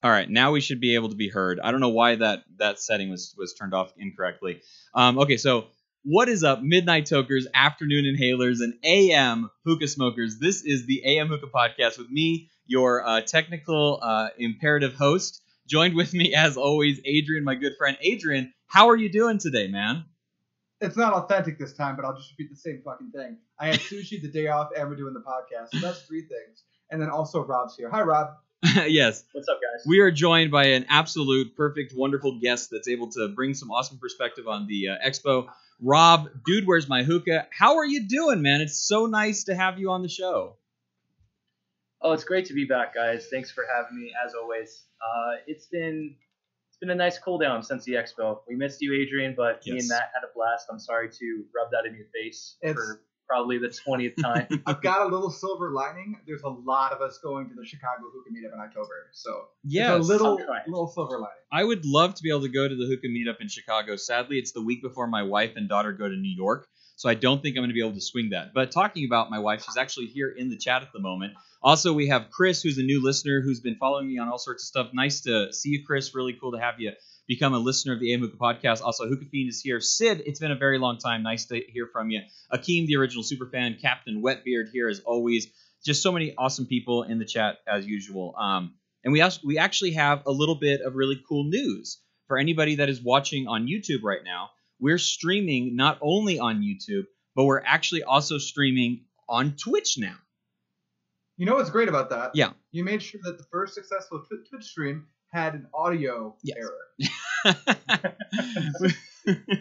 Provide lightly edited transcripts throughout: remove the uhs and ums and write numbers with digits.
All right, now we should be able to be heard. I don't know why that setting was turned off incorrectly. Okay, so what is up, midnight tokers, afternoon inhalers, and AM hookah smokers? This is the AM Hookah Podcast with me, your technical imperative host. Joined with me, as always, Adrian, my good friend. Adrian, how are you doing today, man? It's not authentic this time, but I'll just repeat the same fucking thing. I had sushi the day off, and we're doing the podcast. So that's three things. And then also Rob's here. Hi, Rob. Yes. What's up, guys? We are joined by an absolute, perfect, wonderful guest that's able to bring some awesome perspective on the expo. Rob, dude, where's my hookah? How are you doing, man? It's so nice to have you on the show. Oh, it's great to be back, guys. Thanks for having me, as always. It's been a nice cool down since the expo. We missed you, Adrian, but me and Matt had a blast. I'm sorry to rub that in your face for probably the 20th time. I've got a little silver lining. There's a lot of us going to the Chicago Hookah Meetup in October, so yes, a little silver lining. I would love to be able to go to the Hookah Meetup in Chicago. Sadly, it's the week before my wife and daughter go to New York, so I don't think I'm going to be able to swing that. But talking about my wife, she's actually here in the chat at the moment. Also, we have Chris, who's a new listener, who's been following me on all sorts of stuff. Nice to see you, Chris. Really cool to have you become a listener of the AM Hookah Podcast. Also, Hookah Fiend is here. Sid, it's been a very long time. Nice to hear from you. Akeem, the original superfan. Captain Wetbeard here as always. Just so many awesome people in the chat as usual. And we actually have a little bit of really cool news for anybody that is watching on YouTube right now. We're streaming not only on YouTube, but we're actually also streaming on Twitch now. You know what's great about that? Yeah. You made sure that the first successful Twitch stream had an audio error.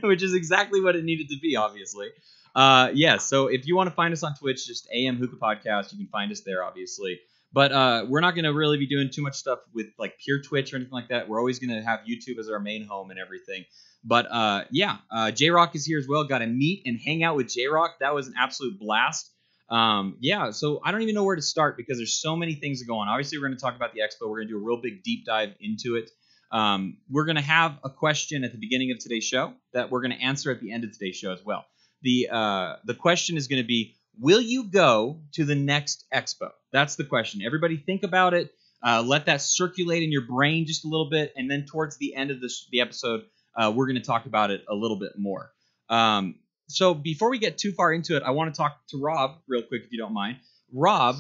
Which is exactly what it needed to be, obviously. So if you want to find us on Twitch, just AM Hookah Podcast, you can find us there, obviously. But we're not going to really be doing too much stuff with like pure Twitch or anything like that. We're always going to have YouTube as our main home and everything. But J-Rock is here as well. Got to meet and hang out with J-Rock. That was an absolute blast. So I don't even know where to start because there's so many things that go on. Obviously, we're going to talk about the expo. We're going to do a real big deep dive into it. We're going to have a question at the beginning of today's show that we're going to answer at the end of today's show as well. The question is going to be, will you go to the next expo? That's the question. Everybody think about it. Let that circulate in your brain just a little bit. And then towards the end of the episode, we're going to talk about it a little bit more. So before we get too far into it, I want to talk to Rob real quick, if you don't mind. Rob,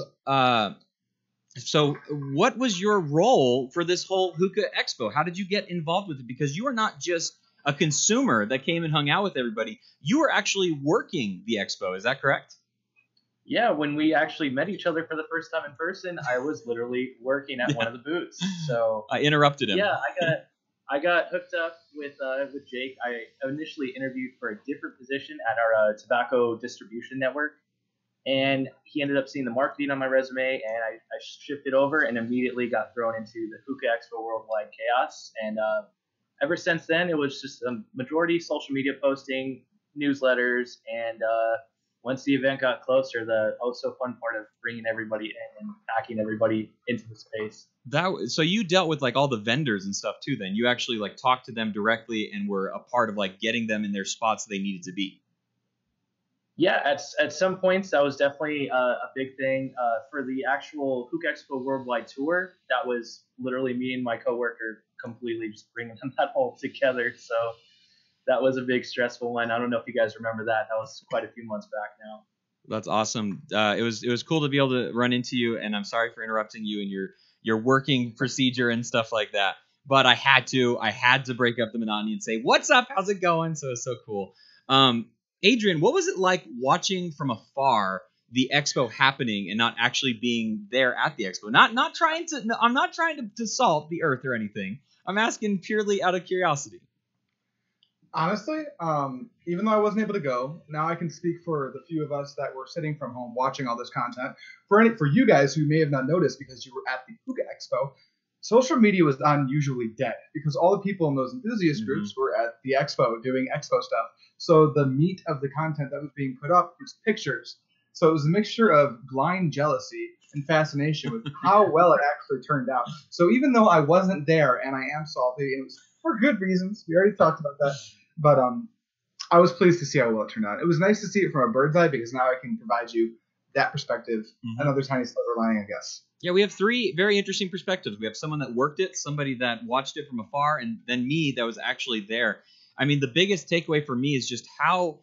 so what was your role for this whole Hookah Expo? How did you get involved with it? Because you are not just a consumer that came and hung out with everybody. You were actually working the expo. Is that correct? Yeah, when we actually met each other for the first time in person, I was literally working at one of the booths. So I interrupted him. Yeah, I got hooked up with Jake. I initially interviewed for a different position at our tobacco distribution network, and he ended up seeing the marketing on my resume, and I shifted over and immediately got thrown into the Hookah Expo Worldwide Chaos. And ever since then, it was just a majority social media posting, newsletters, and once the event got closer, the so fun part of bringing everybody in and packing everybody into the space. So you dealt with like all the vendors and stuff too. Then you actually like talked to them directly and were a part of like getting them in their spots they needed to be. Yeah, at some points that was definitely a big thing. For the actual Hookah Expo Worldwide Tour, that was literally me and my coworker completely just bringing them that all together. So that was a big stressful one. I don't know if you guys remember that. That was quite a few months back now. That's awesome. It was cool to be able to run into you, and I'm sorry for interrupting you and your working procedure and stuff like that. But I had to break up the monotony and say, "What's up? How's it going?" So it's so cool. Adrian, what was it like watching from afar the expo happening and not actually being there at the expo? I'm not trying to salt the earth or anything. I'm asking purely out of curiosity. Honestly, even though I wasn't able to go, now I can speak for the few of us that were sitting from home watching all this content. For you guys who may have not noticed because you were at the Hookah Expo, social media was unusually dead because all the people in those enthusiast groups were at the expo doing expo stuff. So the meat of the content that was being put up was pictures. So it was a mixture of blind jealousy and fascination with how well it actually turned out. So even though I wasn't there and I am salty, and it was for good reasons, we already talked about that, but I was pleased to see how well it turned out. It was nice to see it from a bird's eye because now I can provide you that perspective, another tiny silver lining, I guess. Yeah, we have 3 very interesting perspectives. We have someone that worked it, somebody that watched it from afar, and then me that was actually there. I mean, the biggest takeaway for me is just how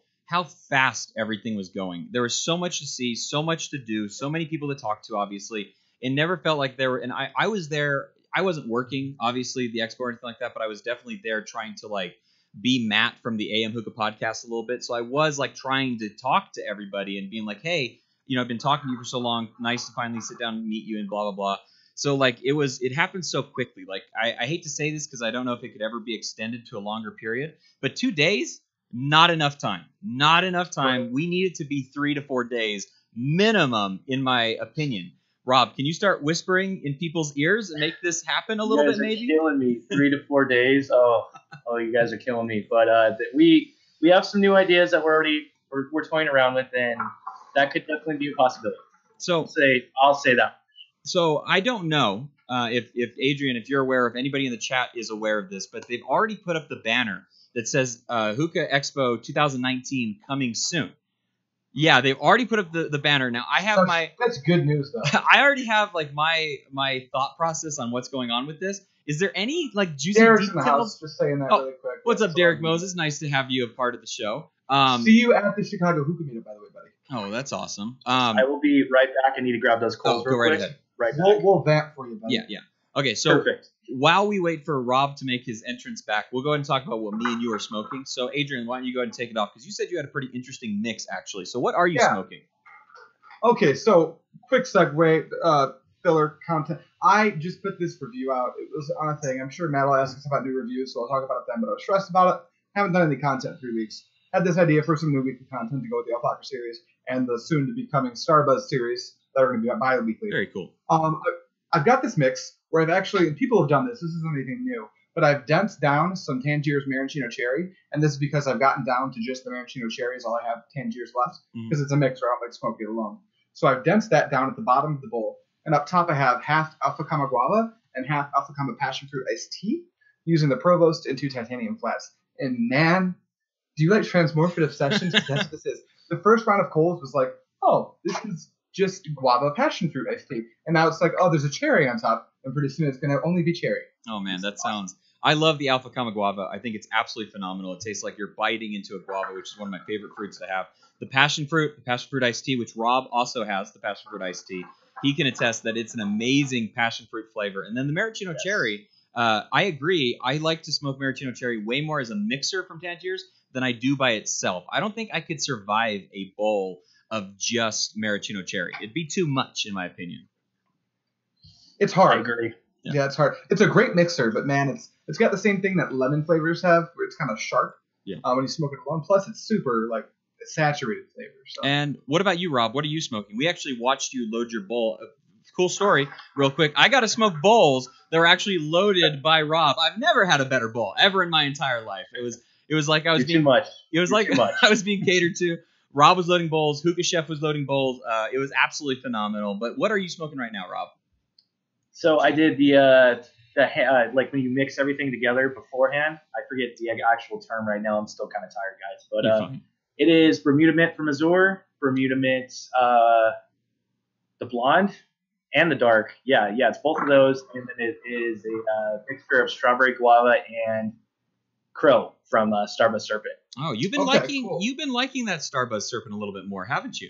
fast everything was going. There was so much to see, so much to do, so many people to talk to, obviously. It never felt like there were, and I was there. I wasn't working, obviously, the expo or anything like that, but I was definitely there trying to, like, be Matt from the AM Hookah podcast a little bit. So I was, like, trying to talk to everybody and being like, hey, you know, I've been talking to you for so long. Nice to finally sit down and meet you and blah, blah, blah. So, like, it happened so quickly. Like, I hate to say this because I don't know if it could ever be extended to a longer period, but 2 days, not enough time. Not enough time. Right. We need it to be 3 to 4 days minimum, in my opinion. Rob, can you start whispering in people's ears and make this happen a little bit, maybe? You guys are killing me. 3 to 4 days. Oh, you guys are killing me. But we have some new ideas that we're toying around with, and that could definitely be a possibility. So I'll say that. So I don't know if Adrian, if you're aware, if anybody in the chat is aware of this, but they've already put up the banner that says Hookah Expo 2019 coming soon. Yeah, they've already put up the banner. Now I have that's good news though. I already have like my thought process on what's going on with this. Is there any like juicy Derek's details? in the house, just saying that really quick. What's up, Derek Moses? Nice to have you a part of the show. See you at the Chicago Hookah meetup, by the way, buddy. Oh, that's awesome. I will be right back. I need to grab those coals. Go right ahead. Right back. We'll vamp for you, buddy. Yeah. Okay, so Perfect. while we wait for Rob to make his entrance back, we'll go ahead and talk about what me and you are smoking. So, Adrian, why don't you go ahead and take it off? Because you said you had a pretty interesting mix, actually. So, what are you smoking? Okay, so quick segue, filler content. I just put this review out. It was on a thing. I'm sure Matt will ask us about new reviews, so I'll talk about it then. But I was stressed about it. Haven't done any content in 3 weeks. Had this idea for some new weekly content to go with the Alpaca series and the soon-to-be coming Starbuzz series that are going to be bi-weekly. Very cool. I've got this mix where I've actually, and people have done this. This isn't anything new. But I've densed down some Tangier's Maraschino Cherry, and this is because I've gotten down to just the Maraschino Cherry is all I have Tangier's left, because it's a mixer. I don't like smoking it alone. So I've densed that down at the bottom of the bowl, and up top I have half Alpha Kama Guava and half Alpha Kama Passion Fruit Iced Tea, using the Provost and 2 titanium flats. And man, do you like transmorphative sessions? That's what this is. The first round of coals was like, oh, this is just guava passion fruit iced tea. And now it's like, oh, there's a cherry on top, and pretty soon it's going to only be cherry. Oh, man, that sounds... I love the Alpha Kama Guava. I think it's absolutely phenomenal. It tastes like you're biting into a guava, which is one of my favorite fruits to have. The passion fruit iced tea, which Rob also has, the passion fruit iced tea. He can attest that it's an amazing passion fruit flavor. And then the maraschino cherry, I agree. I like to smoke maraschino cherry way more as a mixer from Tangier's than I do by itself. I don't think I could survive a bowl of just maraschino cherry. It'd be too much, in my opinion. It's hard. I agree. Yeah, it's hard. It's a great mixer, but man, it's got the same thing that lemon flavors have, where it's kind of sharp when you smoke it alone. Plus, it's super like saturated flavor. So. And what about you, Rob? What are you smoking? We actually watched you load your bowl. Cool story, real quick. I got to smoke bowls that were actually loaded by Rob. I've never had a better bowl ever in my entire life. It was like I was You're too much. It was like I was being catered to. Rob was loading bowls. Hookah Chef was loading bowls. It was absolutely phenomenal. But what are you smoking right now, Rob? So I did the like when you mix everything together beforehand. I forget the actual term right now. I'm still kind of tired, guys. But it is Bermuda Mint from Azure, Bermuda Mint, the blonde, and the dark. Yeah, it's both of those. And then it is a mixture of strawberry guava and crow from Starbuzz Serpent. Oh, you've been liking that Starbuzz Serpent a little bit more, haven't you?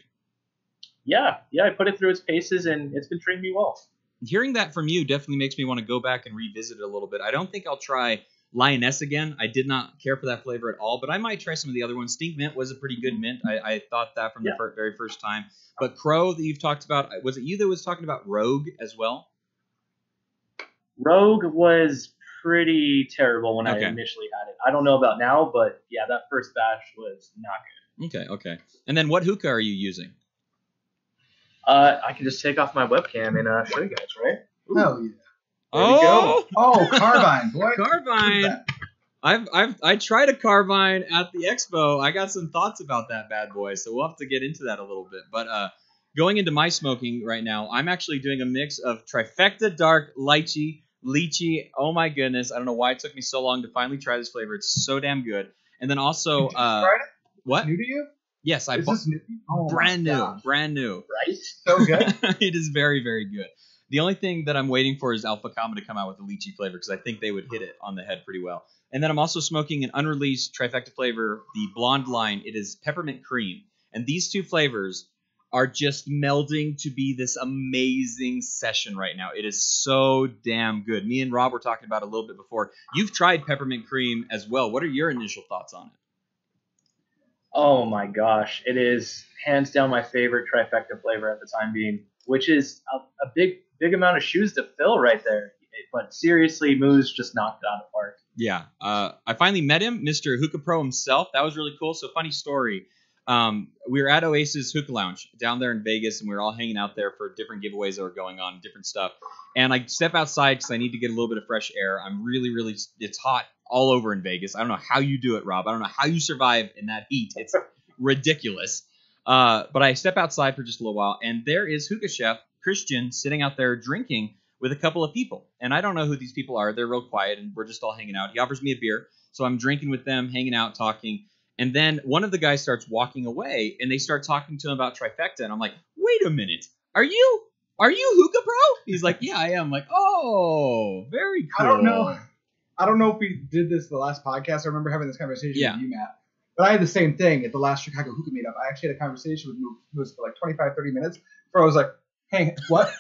Yeah. I put it through its paces, and it's been treating me well. Hearing that from you definitely makes me want to go back and revisit it a little bit. I don't think I'll try Lioness again. I did not care for that flavor at all, but I might try some of the other ones. Stink Mint was a pretty good mint. I thought that from the very first time. But Crow that you've talked about, was it you that was talking about Rogue as well? Rogue was pretty terrible when I initially had it. I don't know about now, but yeah, that first batch was not good. Okay. And then what hookah are you using? I can just take off my webcam and show you guys, right? Hell yeah. There we go. Oh, Carbine, boy. Carbine. I tried a Carbine at the expo. I got some thoughts about that bad boy, so we'll have to get into that a little bit. But going into my smoking right now, I'm actually doing a mix of Trifecta Dark Lychee. Oh my goodness. I don't know why it took me so long to finally try this flavor. It's so damn good. And then also Did you try it? what? It's new to you? Yes, I Is bought this new? Oh brand my new, gosh. brand new. Right? So good. It is very, very good. The only thing that I'm waiting for is Alpha Kama to come out with a lychee flavor because I think they would hit it on the head pretty well. And then I'm also smoking an unreleased trifecta flavor, the blonde line. It is peppermint cream. And these two flavors are just melding to be this amazing session right now. It is so damn good. Me and Rob were talking about it a little bit before. You've tried peppermint cream as well. What are your initial thoughts on it? Oh my gosh, it is hands down my favorite trifecta flavor at the time being, which is a big amount of shoes to fill right there. But seriously, Moose just knocked it out of the park. Yeah, I finally met him, Mr. Hookah Pro himself. That was really cool. So funny story. We were at Oasis Hookah Lounge down there in Vegas, and we were all hanging out there for different giveaways that were going on, different stuff. And I step outside because I need to get a little bit of fresh air. I'm really, it's hot all over in Vegas. I don't know how you do it, Rob. I don't know how you survive in that heat. It's ridiculous. But I step outside for just a little while, and there is Hookah Chef Christian sitting out there drinking with a couple of people. And I don't know who these people are. They're real quiet, and we're just all hanging out. He offers me a beer, so I'm drinking with them, hanging out, talking. And then one of the guys starts walking away, and they start talking to him about trifecta. And I'm like, wait a minute. Are you Hookah Pro? He's like, yeah, I am. I'm like, oh, very cool. I don't know if we did this the last podcast. I remember having this conversation Yeah. with you, Matt. But I had the same thing at the last Chicago Hookah meetup. I actually had a conversation with Moose for like 25, 30 minutes where I was like, hey, what?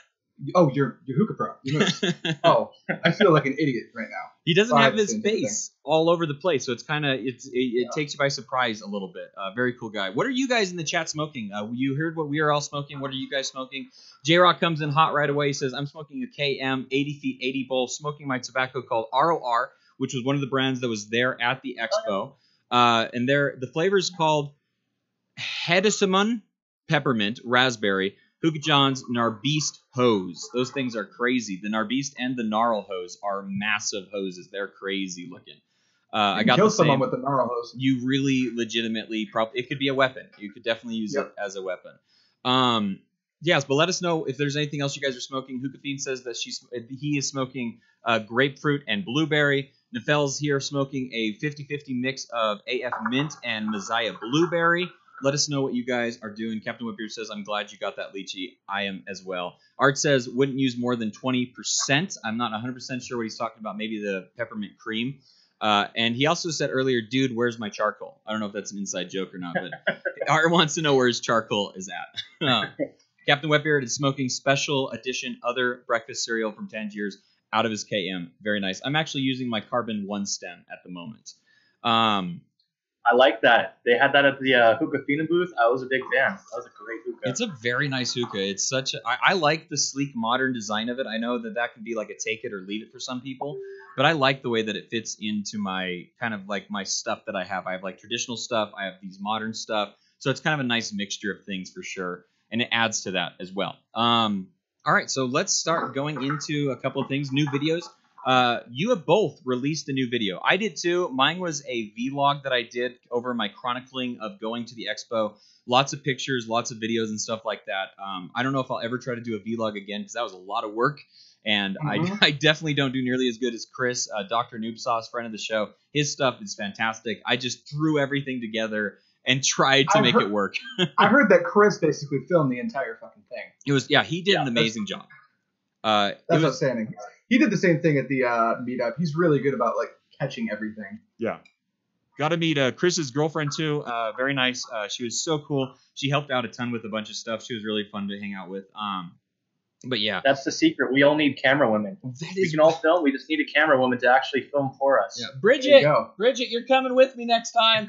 Oh, you're Hookah Pro. You're Moose. Oh, I feel like an idiot right now. He doesn't So I have had the his same face all over the place, so it's kind of it takes you by surprise a little bit. Very cool guy. What are you guys in the chat smoking? You heard what we are all smoking. What are you guys smoking? J-Rock comes in hot right away. He says, I'm smoking a KM 80 feet 80 bowl, smoking my tobacco called ROR, which was one of the brands that was there at the expo. And the flavor is called Hedesamon Peppermint Raspberry. Hookah John's Narbeast hose. Those things are crazy. The Narbeast and the Gnarl hose are massive hoses. They're crazy looking. I got kill the same. someone with the Gnarl hose. You really legitimately it could be a weapon. You could definitely use it as a weapon. Yes, but let us know if there's anything else you guys are smoking. Hookah Fiend says that he is smoking grapefruit and blueberry. Nefel's here smoking a 50-50 mix of AF Mint and Messiah Blueberry. Let us know what you guys are doing. Captain Whipbeard says, I'm glad you got that lychee. I am as well. Art says, wouldn't use more than 20%. I'm not 100% sure what he's talking about. Maybe the peppermint cream. And he also said earlier, dude, where's my charcoal? I don't know if that's an inside joke or not, but Art wants to know where his charcoal is at. Captain Whipbeard is smoking special edition other breakfast cereal from Tangiers out of his KM. Very nice. I'm actually using my Carbon 1 stem at the moment. I like that. They had that at the Hookah Fina booth. I was a big fan. That was a great hookah. It's a very nice hookah. It's I like the sleek modern design of it. I know that can be like a take it or leave it for some people, but I like the way that it fits into my kind of like my stuff that I have. I have like traditional stuff. I have these modern stuff. So it's kind of a nice mixture of things for sure. And it adds to that as well. All right, so let's start going into a couple of things, new videos. You have both released a new video. I did too. Mine was a vlog that I did over my chronicling of going to the expo. Lots of pictures, lots of videos and stuff like that. I don't know if I'll ever try to do a vlog again because that was a lot of work. And I definitely don't do nearly as good as Chris, Dr. Noob Sauce, friend of the show. His stuff is fantastic. I just threw everything together and tried to make it work. I heard that Chris basically filmed the entire fucking thing. It was he did an amazing job. That's outstanding. He did the same thing at the meetup. He's really good about like catching everything. Yeah. Got to meet Chris's girlfriend too. Very nice. She was so cool. She helped out a ton with a bunch of stuff. She was really fun to hang out with. But yeah, that's the secret. We all need camera women. We can all film. We just need a camera woman to actually film for us. Yeah. Bridget, you're coming with me next time.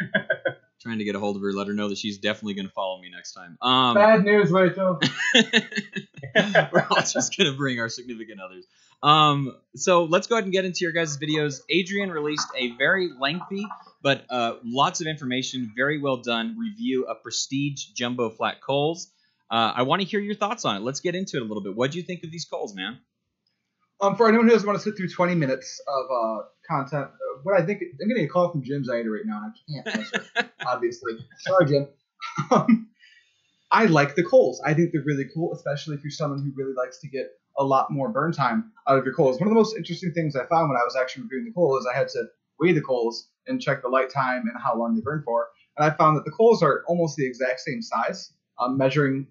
Trying to get a hold of her, let her know that she's definitely going to follow me next time. Bad news, Rachel. We're all just going to bring our significant others. So let's go ahead and get into your guys' videos. Adrian released a very lengthy, but lots of information, very well done review of Prestige Jumbo Flat Coals. I want to hear your thoughts on it. Let's get into it a little bit. What do you think of these coals, man? For anyone who doesn't want to sit through 20 minutes of content, what I think I'm getting a call from Jim Zaida right now, and I can't answer. Obviously, sorry, Jim. I like the coals. I think they're really cool, especially if you're someone who really likes to get a lot more burn time out of your coals. One of the most interesting things I found when I was actually reviewing the coal is I had to weigh the coals and check the light time and how long they burn for. and I found that the coals are almost the exact same size, measuring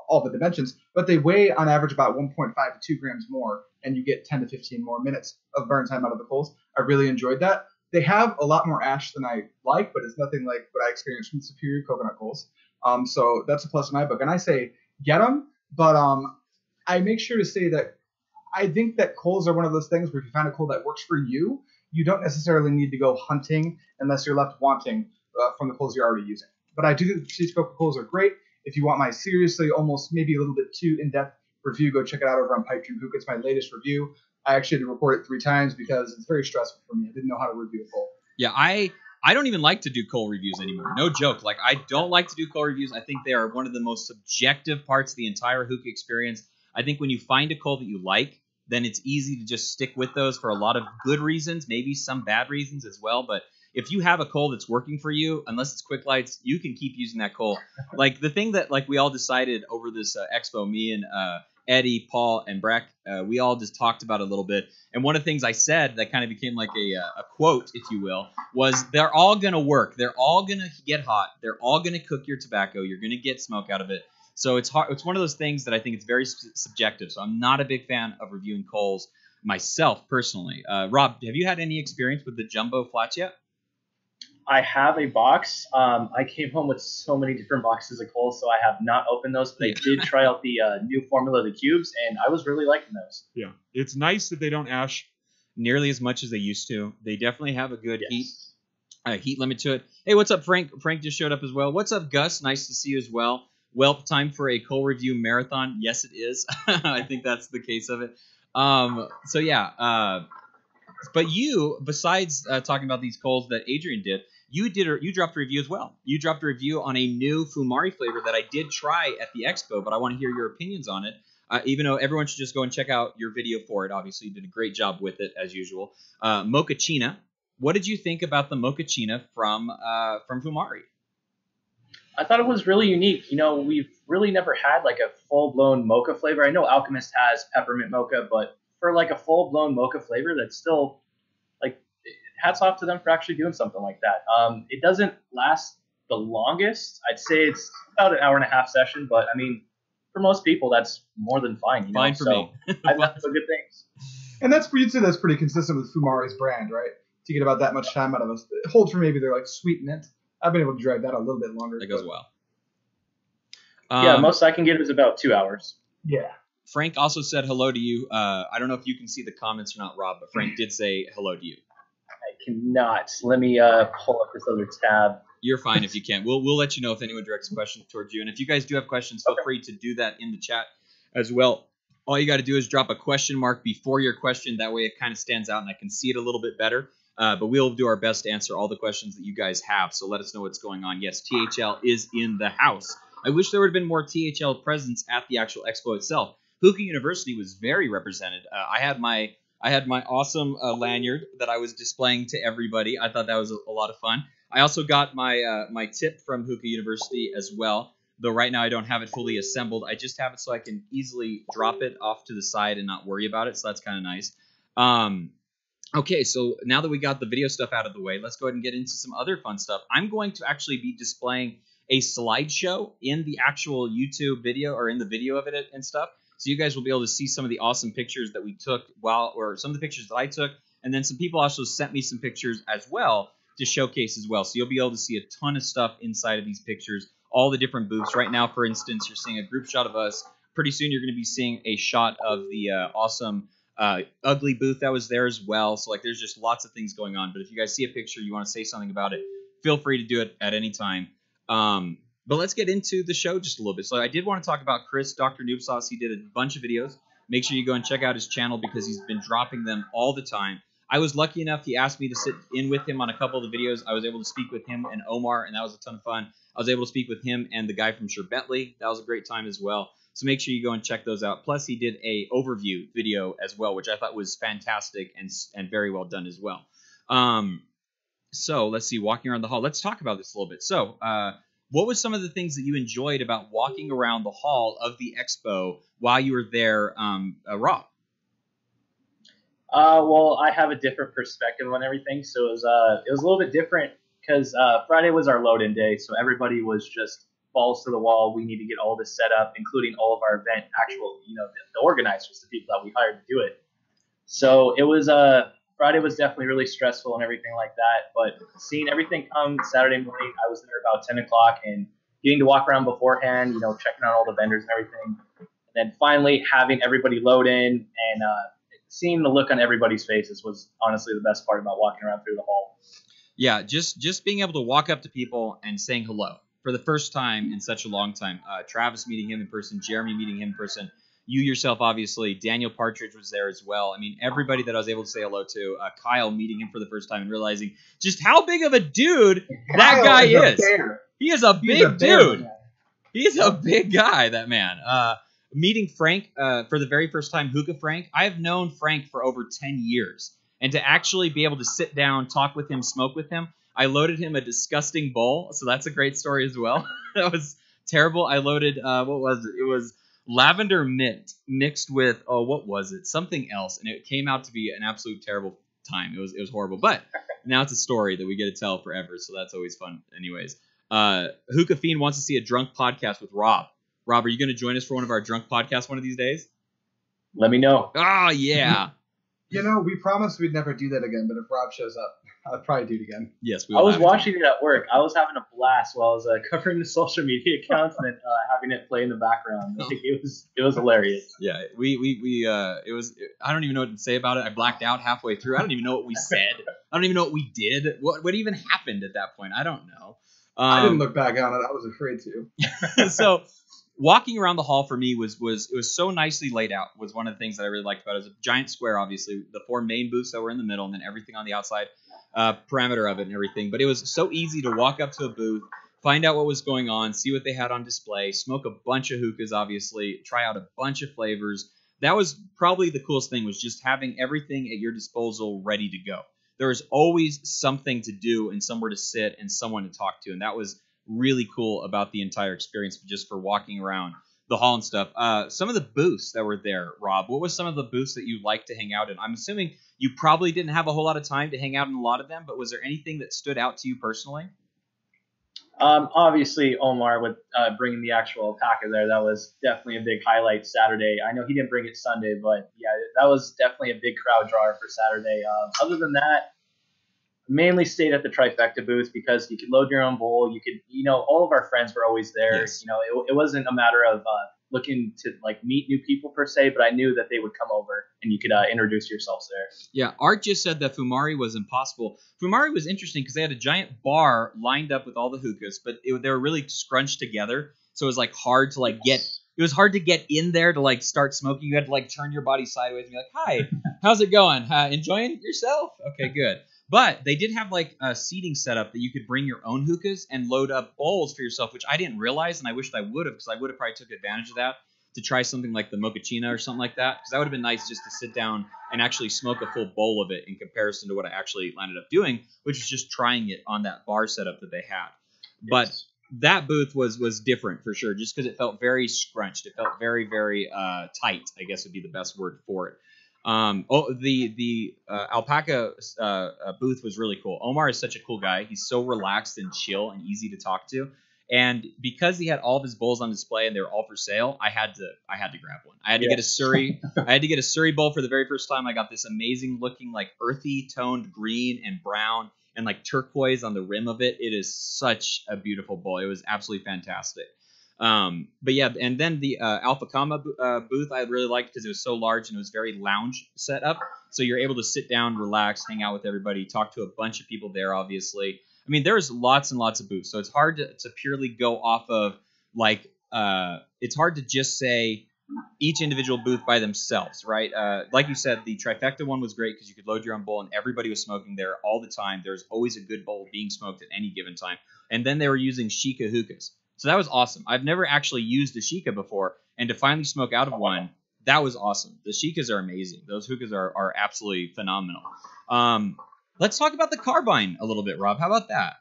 all the dimensions, but they weigh on average about 1.5 to 2 grams more, and you get 10 to 15 more minutes of burn time out of the coals. I really enjoyed that. They have a lot more ash than I like, but it's nothing like what I experienced from Superior coconut coals. So that's a plus in my book. And I say get them, but I make sure to say that I think that coals are one of those things where if you find a coal that works for you, you don't necessarily need to go hunting unless you're left wanting from the coals you're already using. But I do think cheese cocoa coals are great. If you want my seriously, almost maybe a little bit too in-depth review, go check it out over on Pipe Dream Hookah. It's my latest review. I actually had to record it 3 times because it's very stressful for me. I didn't know how to review a coal. Yeah, I don't even like to do coal reviews anymore. No joke. Like, I don't like to do coal reviews. I think they are one of the most subjective parts of the entire hookah experience. I think when you find a coal that you like, then it's easy to just stick with those for a lot of good reasons, maybe some bad reasons as well. But if you have a coal that's working for you, unless it's quick lights, you can keep using that coal. Like, the thing that, like, we all decided over this expo, me and Eddie, Paul, and Breck, we all just talked about it a little bit. And one of the things I said that kind of became like a quote, if you will, was they're all going to work. They're all going to get hot. They're all going to cook your tobacco. You're going to get smoke out of it. So it's hard. It's one of those things that I think it's very subjective. So I'm not a big fan of reviewing coals myself personally. Rob, have you had any experience with the jumbo flats yet? I have a box. I came home with so many different boxes of coals, so I have not opened those. But I did try out the new formula, the cubes, and I was really liking those. Yeah, it's nice that they don't ash nearly as much as they used to. They definitely have a good heat limit to it. Hey, what's up, Frank? Frank just showed up as well. What's up, Gus? Nice to see you as well. Well, time for a coal review marathon. Yes, it is. I think that's the case of it. So yeah. But you, besides talking about these coals that Adrian did, you dropped a review as well. You dropped a review on a new Fumari flavor that I did try at the expo, but I want to hear your opinions on it. Even though everyone should just go and check out your video for it. Obviously, you did a great job with it as usual. Mochaccino. What did you think about the Mochaccino from Fumari? I thought it was really unique. You know, we've really never had like a full-blown mocha flavor. I know Alchemist has peppermint mocha, but for like a full-blown mocha flavor, that's still like, hats off to them for actually doing something like that. It doesn't last the longest. I'd say it's about an hour and a half session, but I mean, for most people, that's more than fine. Fine for me. I've got some good things. And that's for you to say that's pretty consistent with Fumari's brand, right? To get about that much time out of us. It holds for maybe they're like sweet mint. I've been able to drive that a little bit longer. That goes well. Yeah, most I can get is about 2 hours. Yeah. Frank also said hello to you. I don't know if you can see the comments or not, Rob, but Frank did say hello to you. I cannot. Let me pull up this other tab. You're fine if you can't. We'll let you know if anyone directs questions towards you. And if you guys do have questions, feel free to do that in the chat as well. All you got to do is drop a question mark before your question. That way it kind of stands out and I can see it a little bit better. But we'll do our best to answer all the questions that you guys have. So let us know what's going on. Yes, THL is in the house. I wish there would have been more THL presence at the actual expo itself. Hookah University was very represented. I had my awesome lanyard that I was displaying to everybody. I thought that was a lot of fun. I also got my tip from Hookah University as well. Though right now I don't have it fully assembled. I just have it so I can easily drop it off to the side and not worry about it. So that's kind of nice. Okay, so now that we got the video stuff out of the way, let's go ahead and get into some other fun stuff. I'm going to actually be displaying a slideshow in the actual YouTube video or in the video of it and stuff. So you guys will be able to see some of the awesome pictures that we took or some of the pictures that I took. And then some people also sent me some pictures as well to showcase as well. So you'll be able to see a ton of stuff inside of these pictures, all the different booths. Right now, for instance, you're seeing a group shot of us. Pretty soon you're going to be seeing a shot of the awesome ugly booth that was there as well. So like there's just lots of things going on. But if you guys see a picture, you want to say something about it, feel free to do it at any time. But let's get into the show just a little bit. So I did want to talk about Chris, Dr. Noob Sauce. He did a bunch of videos. Make sure you go and check out his channel because he's been dropping them all the time. I was lucky enough, he asked me to sit in with him on a couple of the videos. I was able to speak with him and Omar, and that was a ton of fun. I was able to speak with him and the guy from Sherbetly. That was a great time as well. So make sure you go and check those out. Plus, he did a overview video as well, which I thought was fantastic and very well done as well. So let's see, walking around the hall. Let's talk about this a little bit. So what was some of the things that you enjoyed about walking around the hall of the expo while you were there, Rob? Well, I have a different perspective on everything, so it was a little bit different because Friday was our load-in day, so everybody was just balls to the wall. We need to get all this set up, including all of our event actual, the organizers, the people that we hired to do it. So it was Friday was definitely really stressful and everything like that. But seeing everything come Saturday morning, I was there about 10 o'clock and getting to walk around beforehand, checking out all the vendors and everything. And then finally having everybody load in and seeing the look on everybody's faces was honestly the best part about walking around through the hall. Yeah, just being able to walk up to people and saying hello for the first time in such a long time. Travis meeting him in person, Jeremy meeting him in person. You yourself, obviously. Daniel Partridge was there as well. I mean, everybody that I was able to say hello to. Kyle meeting him for the first time and realizing just how big of a dude that guy is. He is a big dude. He's a big guy, that man. Meeting Frank for the very first time, Hookah Frank. I have known Frank for over 10 years. And to actually be able to sit down, talk with him, smoke with him, I loaded him a disgusting bowl. So that's a great story as well. That was terrible. I loaded, what was it? It was lavender mint mixed with, what was it? Something else. And it came out to be an absolute terrible time. It was horrible. But now it's a story that we get to tell forever. So that's always fun anyways. Hookah Fiend wants to see a drunk podcast with Rob. Rob, are you going to join us for one of our drunk podcasts one of these days? Let me know. Oh, yeah. We promised we'd never do that again, but if Rob shows up, I'll probably do it again. Yes, I was watching it at work. I was having a blast while I was covering the social media accounts and then having it play in the background. Like, it was hilarious. Yeah, it was. I don't even know what to say about it. I blacked out halfway through. I don't even know what we said. I don't even know what we did. What even happened at that point? I don't know. I didn't look back on it. I was afraid to. So walking around the hall for me was it was so nicely laid out. Was one of the things that I really liked about it. It was a giant square, obviously, the 4 main booths that were in the middle, and then everything on the outside parameter of it and everything. But it was so easy to walk up to a booth, find out what was going on, see what they had on display, smoke a bunch of hookahs, obviously, try out a bunch of flavors. That was probably the coolest thing, was just having everything at your disposal ready to go. There was always something to do and somewhere to sit and someone to talk to, and that was really cool about the entire experience just for walking around the hall and stuff. Some of the booths that were there, Rob, what was some of the booths that you liked to hang out in? I'm assuming you probably didn't have a whole lot of time to hang out in a lot of them, but was there anything that stood out to you personally? Obviously, Omar with bringing the actual alpaca there, that was definitely a big highlight Saturday. I know he didn't bring it Sunday, but yeah, that was definitely a big crowd drawer for Saturday. Other than that, mainly stayed at the Trifecta booth because you could load your own bowl. You could, all of our friends were always there. Yes. It wasn't a matter of looking to meet new people per se, but I knew that they would come over and you could introduce yourselves there. Yeah, Art just said that Fumari was impossible. Fumari was interesting because they had a giant bar lined up with all the hookahs, but they were really scrunched together, so it was hard to get. It was hard to get in there to start smoking. You had to turn your body sideways and be like, "Hi, how's it going? Enjoying yourself? Okay, good." But they did have a seating setup that you could bring your own hookahs and load up bowls for yourself, which I didn't realize, and I wished I would have, because I would have probably took advantage of that to try something like the mochaccino or something like that, because that would have been nice just to sit down and actually smoke a full bowl of it in comparison to what I actually ended up doing, which is just trying it on that bar setup that they had. But that booth was different for sure, just because it felt very scrunched. It felt very, very tight, I guess would be the best word for it. The alpaca booth was really cool. Omar is such a cool guy. He's so relaxed and chill and easy to talk to. And because he had all of his bowls on display and they were all for sale, I had to grab one. I had to get a Surrey. I had to get a Surrey bowl for the very first time. I got this amazing looking earthy toned green and brown and turquoise on the rim of it. It is such a beautiful bowl. It was absolutely fantastic. But yeah, and then the Alpha Comma booth I really liked because it was so large and it was very lounge set up. So you're able to sit down, relax, hang out with everybody, talk to a bunch of people there, obviously. I mean, there's lots and lots of booths, so it's hard to purely go off of it's hard to just say each individual booth by themselves, right? Like you said, the Trifecta one was great because you could load your own bowl and everybody was smoking there all the time. There's always a good bowl being smoked at any given time. And then they were using Sheikah hookahs. So that was awesome. I've never actually used a Sheikah before, and to finally smoke out of one, that was awesome. The Sheikhas are amazing. Those hookahs are absolutely phenomenal. Let's talk about the carbine a little bit, Rob. How about that?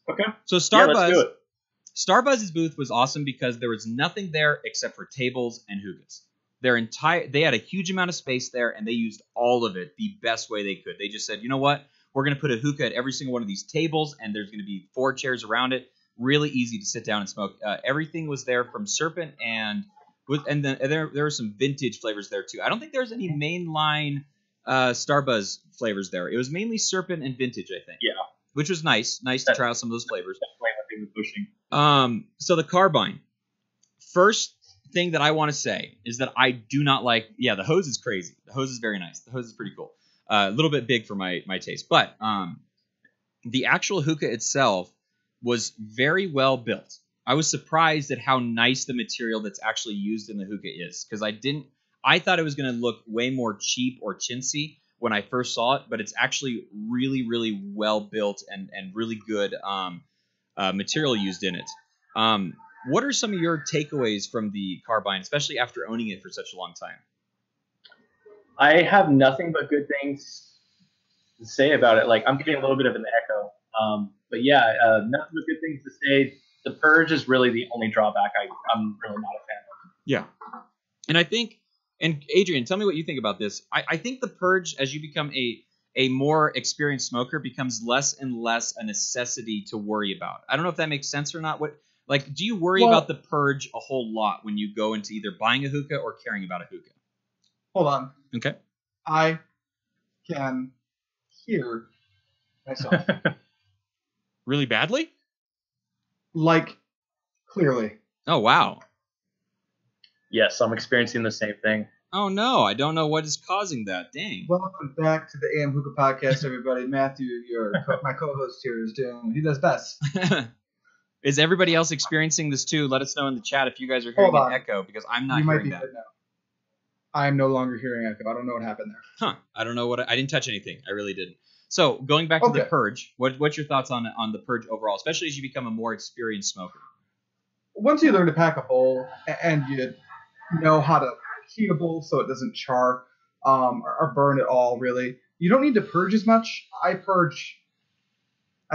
Okay. So Starbuzz's booth was awesome because there was nothing there except for tables and hookahs. They had a huge amount of space there, and they used all of it the best way they could. They just said, you know what? We're going to put a hookah at every single one of these tables, and there's going to be 4 chairs around it. Really easy to sit down and smoke. Everything was there from Serpent, and then there were some vintage flavors there too. I don't think there's any mainline Starbuzz flavors there. It was mainly Serpent and vintage, I think. Yeah. Which was nice to try out some of those flavors. Definitely what they were pushing. So the carbine. First thing that I want to say is that I do not like. Yeah, the hose is crazy. The hose is very nice. The hose is pretty cool. A little bit big for my taste, but the actual hookah itself was very well built. I was surprised at how nice the material that's actually used in the hookah is, because I thought it was going to look way more cheap or chintzy when I first saw it, but it's actually really, really well built and really good material used in it. What are some of your takeaways from the carbine, especially after owning it for such a long time? I have nothing but good things to say about it. Like, I'm getting a little bit of an echo. But yeah, nothing but good things to say. The purge is really the only drawback I'm really not a fan of. Yeah. And I think, and Adrian, tell me what you think about this. I think the purge, as you become a more experienced smoker, becomes less and less a necessity to worry about. I don't know if that makes sense or not. Do you worry about the purge a whole lot when you go into either buying a hookah or caring about a hookah? Hold on. Okay. I can hear myself. Really badly? Like, clearly. Oh, wow. Yes, I'm experiencing the same thing. Oh, no. I don't know what is causing that. Dang. Welcome back to the AM Hookah Podcast, everybody. Matthew, my co-host here, is doing what he does best. Is everybody else experiencing this too? Let us know in the chat if you guys are hearing an echo, because I'm not hearing that. Good now. I'm no longer hearing echo. I don't know what happened there. Huh. I don't know I didn't touch anything. I really didn't. So going back to the purge, what's your thoughts on the purge overall, especially as you become a more experienced smoker? Once you learn to pack a bowl and you know how to heat a bowl so it doesn't char or burn at all, really, you don't need to purge as much. I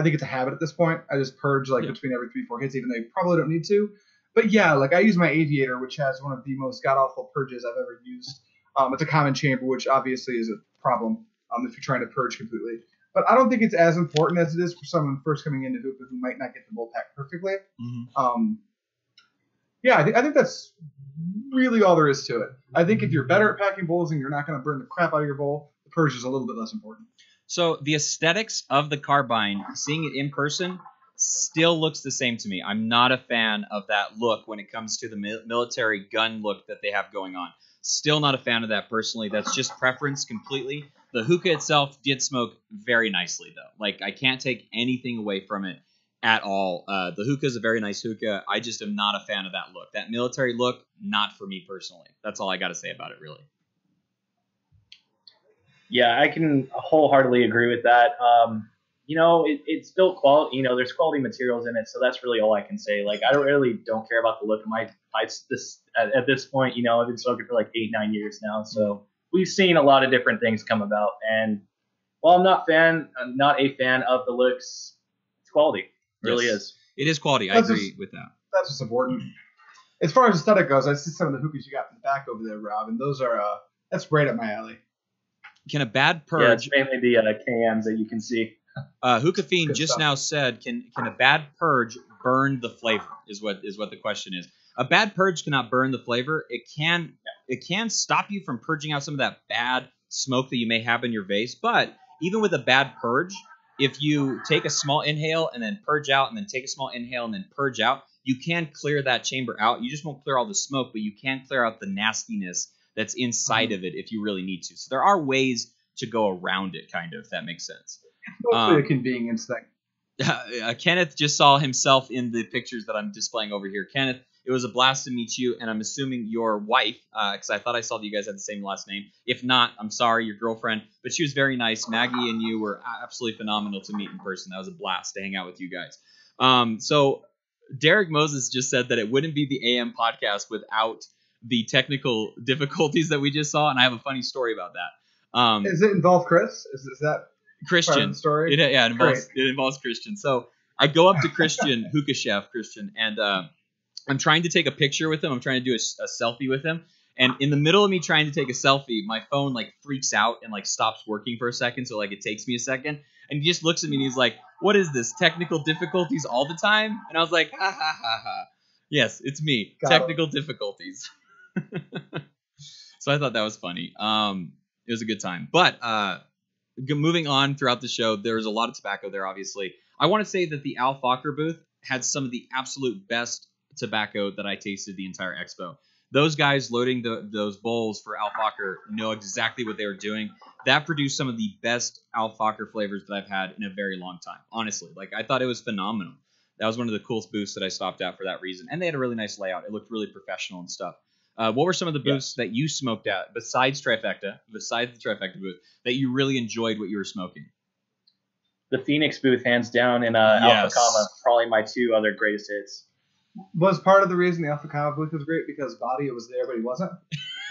think it's a habit at this point. I just purge between every 3-4 hits, even though you probably don't need to. But yeah, I use my Aviator, which has one of the most god-awful purges I've ever used. It's a common chamber, which obviously is a problem if you're trying to purge completely. But I don't think it's as important as it is for someone first coming into hookah who might not get the bowl packed perfectly. Mm-hmm. Yeah, I think that's really all there is to it. I think if you're better at packing bowls and you're not going to burn the crap out of your bowl, the purge is a little bit less important. So the aesthetics of the carbine, seeing it in person, still looks the same to me. I'm not a fan of that look when it comes to the military gun look that they have going on. Still not a fan of that personally. That's just preference completely. The hookah itself did smoke very nicely, though. I can't take anything away from it at all. The hookah is a very nice hookah. I just am not a fan of that look. That military look, not for me personally. That's all I got to say about it, really. Yeah, I can wholeheartedly agree with that. It's built quality. There's quality materials in it, so that's really all I can say. I don't care about the look of my pipes. At this point, I've been smoking for 8-9 years now, so we've seen a lot of different things come about. And while I'm not a fan of the looks, it's quality. It really is. It is quality. I agree with that. That's what's important. As far as aesthetic goes, I see some of the hookahs you got in the back over there, Rob, and those are that's right up my alley. Can a bad purge? Yeah, it's mainly the KMs that you can see. Hookah Fiend just now said, "Can a bad purge burn the flavor?" Is what the question is. A bad purge cannot burn the flavor. It can stop you from purging out some of that bad smoke that you may have in your vase. But even with a bad purge, if you take a small inhale and then purge out, and then take a small inhale and then purge out, you can clear that chamber out. You just won't clear all the smoke, but you can clear out the nastiness that's inside of it if you really need to. So there are ways to go around it, kind of, if that makes sense. Mostly a convenience thing. Kenneth just saw himself in the pictures that I'm displaying over here. Kenneth, it was a blast to meet you, and I'm assuming your wife, because I thought I saw that you guys had the same last name. If not, I'm sorry, your girlfriend. But she was very nice. Maggie and you were absolutely phenomenal to meet in person. That was a blast to hang out with you guys. So Derek Moses just said that it wouldn't be the AM podcast without the technical difficulties that we just saw, and I have a funny story about that. Does it involve Chris? Is that Christian? Part of the story? It involves Christian. So I go up to Christian, Hookah Chef Christian, and I'm trying to take a picture with him. I'm trying to do a selfie with him. And in the middle of me trying to take a selfie, my phone freaks out and stops working for a second. So it takes me a second. And he just looks at me and he's like, "What is this? Technical difficulties all the time?" And I was like, "Ha ha ha ha." Yes, it's me. Got Technical difficulties. So I thought that was funny. It was a good time. But moving on throughout the show, there was a lot of tobacco there, obviously. I want to say that the Al Fokker booth had some of the absolute best tobacco that I tasted the entire expo. Those guys loading those bowls for Al Fokker know exactly what they were doing. That produced some of the best Al Fokker flavors that I've had in a very long time. Honestly, like I thought it was phenomenal. That was one of the coolest booths that I stopped at for that reason. And they had a really nice layout. It looked really professional and stuff. What were some of the booths that you smoked at besides the Trifecta booth, that you really enjoyed what you were smoking? The Phoenix booth, hands down, and Yes. Alpha Comma, probably my two other greatest hits. Was part of the reason the Alpha Comma booth was great because Body was there, but he wasn't?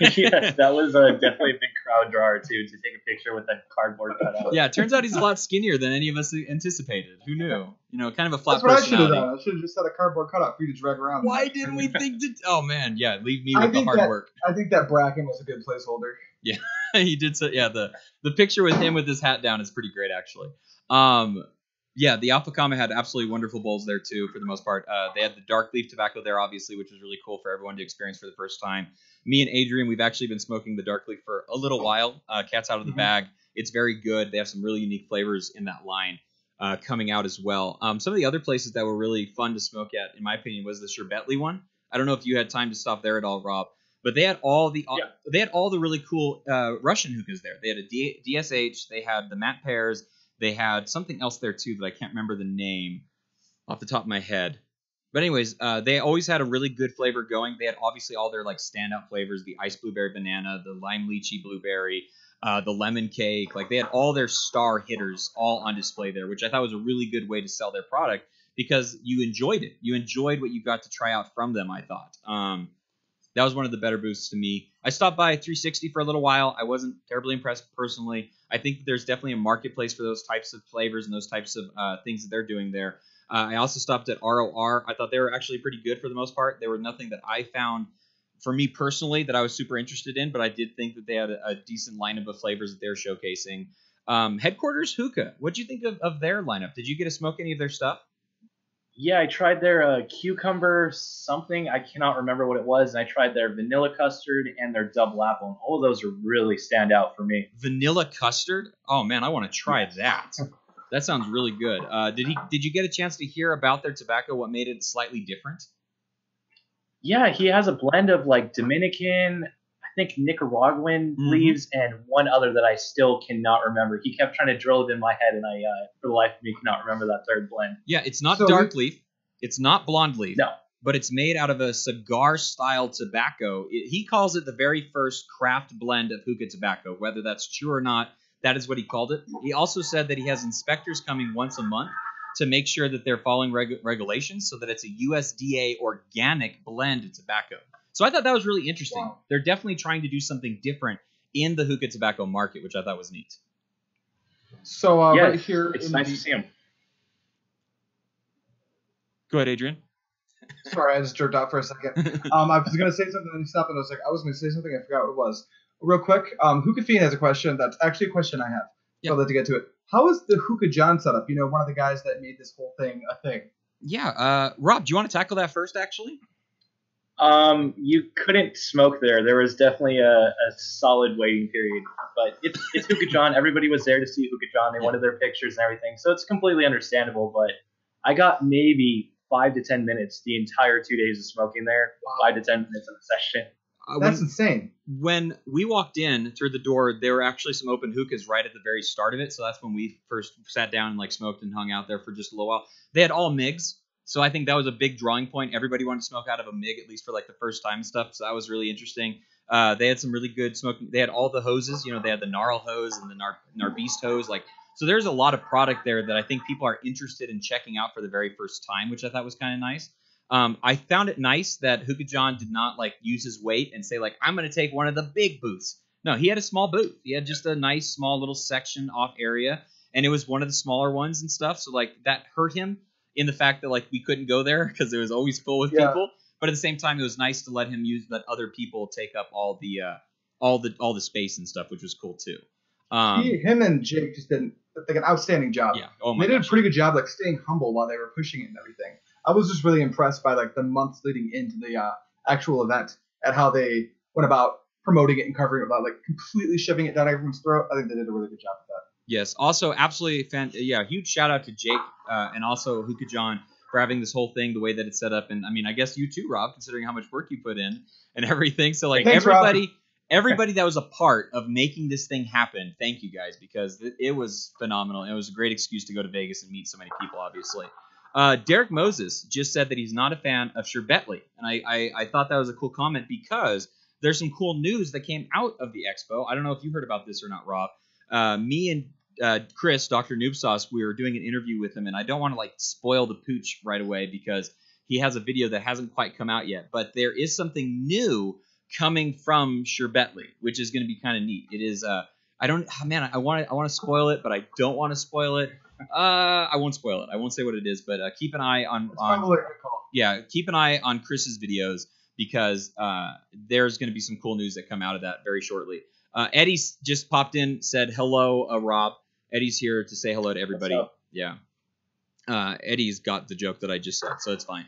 Yes, that was definitely a big crowd drawer, too, to take a picture with that cardboard cutout. Yeah, it turns out he's a lot skinnier than any of us anticipated. Who knew? You know, kind of a flat That's what I should have personality. done. I should have just had a cardboard cutout for you to drag around. Why didn't we think to... Oh, man, yeah, leave me I with the think hard that- work. I think that Bracken was a good placeholder. He did so. Yeah, the picture with him with his hat down is pretty great, actually. Yeah, the Alpha Comma had absolutely wonderful bowls there too, for the most part. They had the dark leaf tobacco there, obviously, which was really cool for everyone to experience for the first time. Me and Adrian, we've actually been smoking the dark leaf for a little while. Cat's out of the bag. It's very good. They have some really unique flavors in that line coming out as well. Some of the other places that were really fun to smoke at, in my opinion, was the Sherbetli one. I don't know if you had time to stop there at all, Rob. But they had all the really cool Russian hookahs there. They had a DSH. They had the Matte Pears. They had something else there too that I can't remember the name off the top of my head. But anyways, they always had a really good flavor going. They had obviously all their like standout flavors: the ice blueberry banana, the lime lychee blueberry, the lemon cake. Like they had all their star hitters all on display there, which I thought was a really good way to sell their product because you enjoyed it. You enjoyed what you got to try out from them. I thought. That was one of the better booths to me. I stopped by 360 for a little while. I wasn't terribly impressed personally. I think there's definitely a marketplace for those types of flavors and those types of things that they're doing there. I also stopped at ROR. I thought they were actually pretty good for the most part. They were nothing that I found, for me personally, that I was super interested in, but I did think that they had a decent lineup of flavors that they're showcasing. Headquarters Hookah. What do you think of their lineup? Did you get to smoke any of their stuff? Yeah, I tried their cucumber something. I cannot remember what it was. And I tried their vanilla custard and their double apple. And all of those really stand out for me. Vanilla custard? Oh, man, I want to try that. That sounds really good. Did you get a chance to hear about their tobacco, what made it slightly different? Yeah, he has a blend of like Dominican, I think Nicaraguan leaves, and one other that I still cannot remember. He kept trying to drill it in my head, and I, for the life of me, cannot remember that third blend. Yeah, it's not dark leaf. It's not blonde leaf. No. But it's made out of a cigar-style tobacco. He calls it the very first craft blend of hookah tobacco. Whether that's true or not, that is what he called it. He also said that he has inspectors coming once a month to make sure that they're following regulations so that it's a USDA organic blend of tobacco. So I thought that was really interesting. Wow. They're definitely trying to do something different in the hookah tobacco market, which I thought was neat. So right here, it's nice to see him. Go ahead, Adrian. Sorry, I just jerked out for a second. I was going to say something, and he stopped, and I was going to say something, I forgot what it was. Real quick, Hookah Fiend has a question. That's actually a question I have. So I'd like to get to it. How is the Hookah John set up? You know, one of the guys that made this whole thing a thing. Yeah, Rob, do you want to tackle that first, actually? You couldn't smoke there. There was definitely a solid waiting period. But it's Hookah John. Everybody was there to see Hookah John. They wanted their pictures and everything. So it's completely understandable. But I got maybe 5 to 10 minutes the entire 2 days of smoking there. Wow. 5 to 10 minutes of a session. That's insane. When we walked in through the door, there were actually some open hookahs right at the very start of it. So that's when we first sat down and like smoked and hung out there for just a little while. They had all MIGs. So I think that was a big drawing point. Everybody wanted to smoke out of a MIG, at least for like the first time and stuff. So that was really interesting. They had some really good smoking. They had all the hoses. You know, they had the Gnarl hose and the Narbeast hose. So there's a lot of product there that I think people are interested in checking out for the very first time, which I thought was kind of nice. I found it nice that Hookah John did not like use his weight and say like, I'm going to take one of the big booths. No, he had a small booth. He had just a nice small little section off area, and it was one of the smaller ones and stuff. So like that hurt him in the fact that like we couldn't go there because it was always full with people. But at the same time, it was nice to let other people take up all the space and stuff, which was cool too. Him and Jake just didn't like an outstanding job. Yeah. Oh And my they did a gosh. pretty good job like staying humble while they were pushing it and everything. I was just really impressed by like the months leading into the actual event and how they went about promoting it and covering it without like completely shoving it down everyone's throat. I think they did a really good job with that. Yes. Also, absolutely huge shout out to Jake and also Hookah John for having this whole thing the way that it's set up. And I mean, I guess you too, Rob, considering how much work you put in and everything. So like Thanks, Rob. everybody that was a part of making this thing happen, thank you guys, because it was phenomenal. It was a great excuse to go to Vegas and meet so many people, obviously. Derek Moses just said that he's not a fan of Sherbetli. And I thought that was a cool comment because there's some cool news that came out of the expo. I don't know if you heard about this or not, Rob. Me and Chris, Dr. Noob Sauce, we were doing an interview with him, and I don't want to like spoil the pooch right away because he has a video that hasn't quite come out yet. But there is something new coming from Sherbetli, which is going to be kind of neat. It is I want to spoil it, but I don't want to spoil it. I won't spoil it. I won't say what it is, but keep an eye on keep an eye on Chris's videos because there's going to be some cool news that come out of that very shortly. Eddie's just popped in, said hello, Rob. Eddie's here to say hello to everybody. Yeah. Eddie's got the joke that I just said, so it's fine.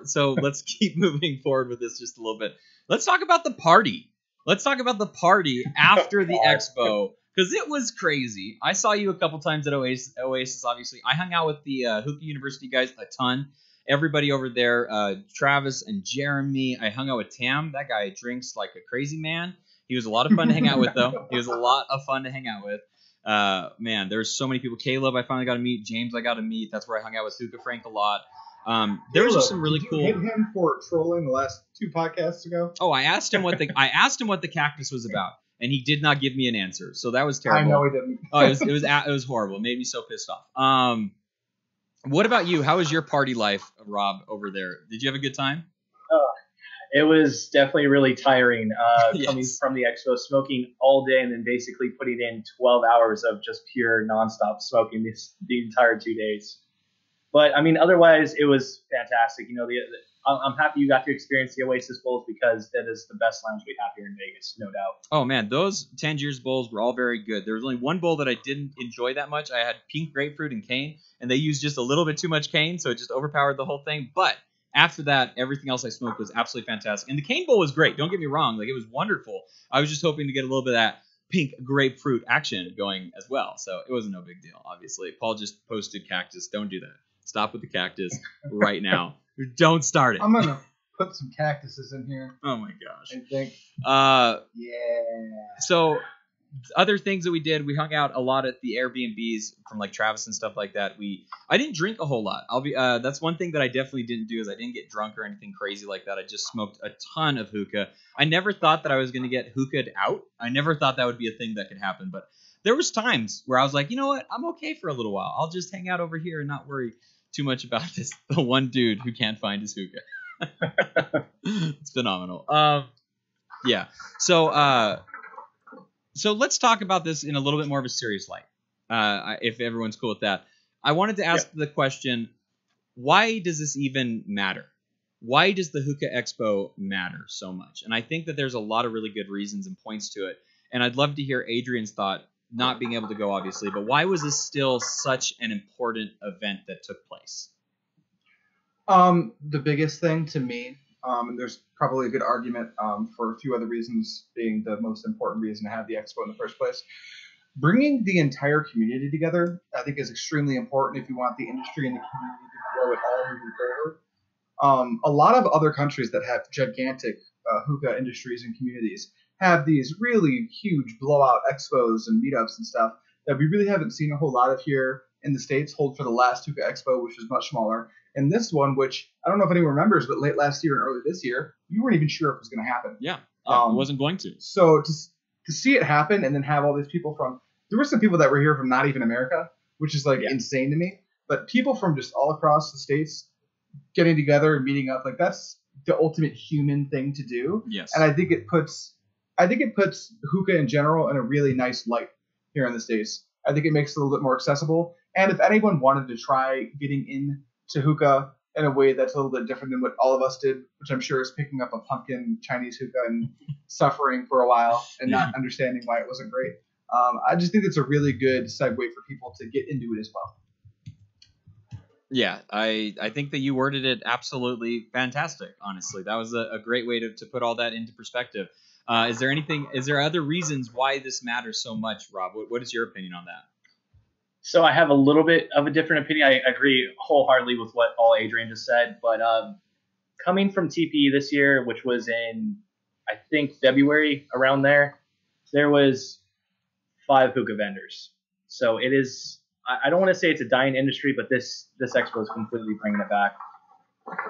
So let's keep moving forward with this just a little bit. Let's talk about the party. Let's talk about the party after the expo because it was crazy. I saw you a couple times at Oasis, obviously. I hung out with the Hookah University guys a ton. Everybody over there, Travis and Jeremy. I hung out with Tam. That guy drinks like a crazy man. He was a lot of fun to hang out with, though. He was a lot of fun to hang out with. Man, there's so many people. Caleb, I finally got to meet. James, I got to meet. That's where I hung out with Hookah Frank a lot. There was just some really cool. Did you hit him for trolling the last 2 podcasts ago? Oh, I asked him what the cactus was about, and he did not give me an answer. So that was terrible. I know he didn't. Oh, it was horrible. It made me so pissed off. What about you? How was your party life, Rob, over there? Did you have a good time? It was definitely really tiring Yes. coming from the expo, smoking all day and then basically putting in 12 hours of just pure nonstop smoking the entire 2 days. But, I mean, otherwise, it was fantastic. You know, I'm happy you got to experience the Oasis Bowls because that is the best lounge we have here in Vegas, no doubt. Oh, man, those Tangiers bowls were all very good. There was only one bowl that I didn't enjoy that much. I had pink grapefruit and cane, and they used just a little bit too much cane, so it just overpowered the whole thing. But after that, everything else I smoked was absolutely fantastic. And the cane bowl was great. Don't get me wrong. Like, it was wonderful. I was just hoping to get a little bit of that pink grapefruit action going as well. So it wasn't no big deal, obviously. Paul just posted cactus. Don't do that. Stop with the cactus right now. Don't start it. I'm going to put some cactuses in here. Oh, my gosh. I think. Yeah. So other things that we did, we hung out a lot at the Airbnbs from like Travis and stuff like that. I didn't drink a whole lot. That's one thing that I definitely didn't do is I didn't get drunk or anything crazy like that. I just smoked a ton of hookah. I never thought that I was going to get hookah'd out. I never thought that would be a thing that could happen. But there was times where I was like, you know what? I'm okay for a little while. I'll just hang out over here and not worry too much about the one dude who can't find his hookah. It's phenomenal. Yeah. So let's talk about this in a little bit more of a serious light, if everyone's cool with that. I wanted to ask the question, why does this even matter? Why does the Hookah Expo matter so much? And I think that there's a lot of really good reasons and points to it. And I'd love to hear Adrian's thought, not being able to go, obviously, but why was this still such an important event that took place? The biggest thing to me, and there's probably a good argument for a few other reasons being the most important reason to have the expo in the first place. Bringing the entire community together, I think, is extremely important if you want the industry and the community to grow it all moving forward. A lot of other countries that have gigantic hookah industries and communities have these really huge blowout expos and meetups and stuff that we really haven't seen a whole lot of here in the States hold for the last Hookah Expo, which was much smaller. And this one, which I don't know if anyone remembers, but late last year and early this year, you weren't even sure if it was going to happen. Yeah, it wasn't going to. So to see it happen and then have all these people there were some people that were here from not even America, which is like insane to me. But people from just all across the States getting together and meeting up, like that's the ultimate human thing to do. Yes. And I think it puts hookah in general in a really nice light here in the States. I think it makes it a little bit more accessible. And if anyone wanted to try getting into hookah in a way that's a little bit different than what all of us did, which I'm sure is picking up a pumpkin Chinese hookah and suffering for a while and not understanding why it wasn't great. I just think it's a really good segue for people to get into it as well. Yeah, I think that you worded it absolutely fantastic. Honestly, that was a great way to put all that into perspective. Is there other reasons why this matters so much, Rob? What is your opinion on that? So I have a little bit of a different opinion. I agree wholeheartedly with what all Adrian just said, but coming from TPE this year, which was in, I think, February, around there was 5 hookah vendors. So it is, I don't want to say it's a dying industry, but this expo is completely bringing it back.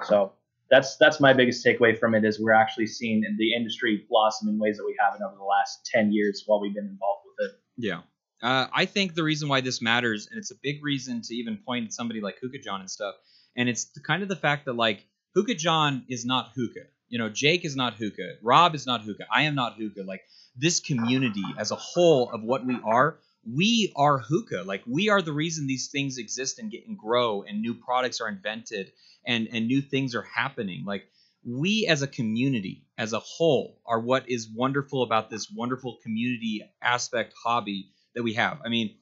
So that's my biggest takeaway from it, is we're actually seeing the industry blossom in ways that we haven't over the last 10 years while we've been involved with it. Yeah. I think the reason why this matters, and it's a big reason to even point at somebody like Hookah John and stuff, and it's kind of the fact that, like, Hookah John is not hookah. You know, Jake is not hookah. Rob is not hookah. I am not hookah. Like, this community as a whole of what we are hookah. Like, we are the reason these things exist and get and grow, and new products are invented, and new things are happening. Like, we as a community, as a whole, are what is wonderful about this wonderful community aspect hobby that we have. I mean,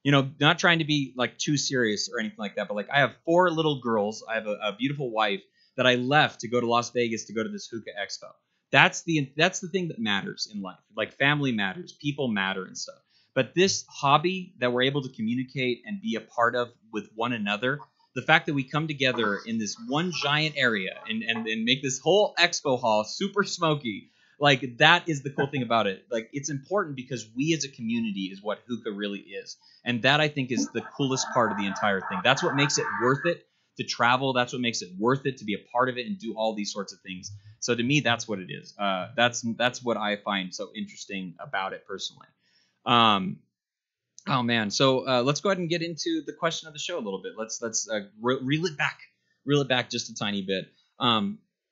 you know, not trying to be like too serious or anything like that, but like, I have 4 little girls. I have a beautiful wife that I left to go to Las Vegas to go to this Hookah Expo. That's the thing that matters in life. Like, family matters, people matter and stuff. But this hobby that we're able to communicate and be a part of with one another, the fact that we come together in this one giant area and make this whole expo hall super smoky, like, that is the cool thing about it. Like, it's important because we as a community is what hookah really is. And that, I think, is the coolest part of the entire thing. That's what makes it worth it to travel. That's what makes it worth it to be a part of it and do all these sorts of things. So to me, that's what it is. That's what I find so interesting about it personally. Oh man. So let's go ahead and get into the question of the show a little bit. Let's reel it back just a tiny bit.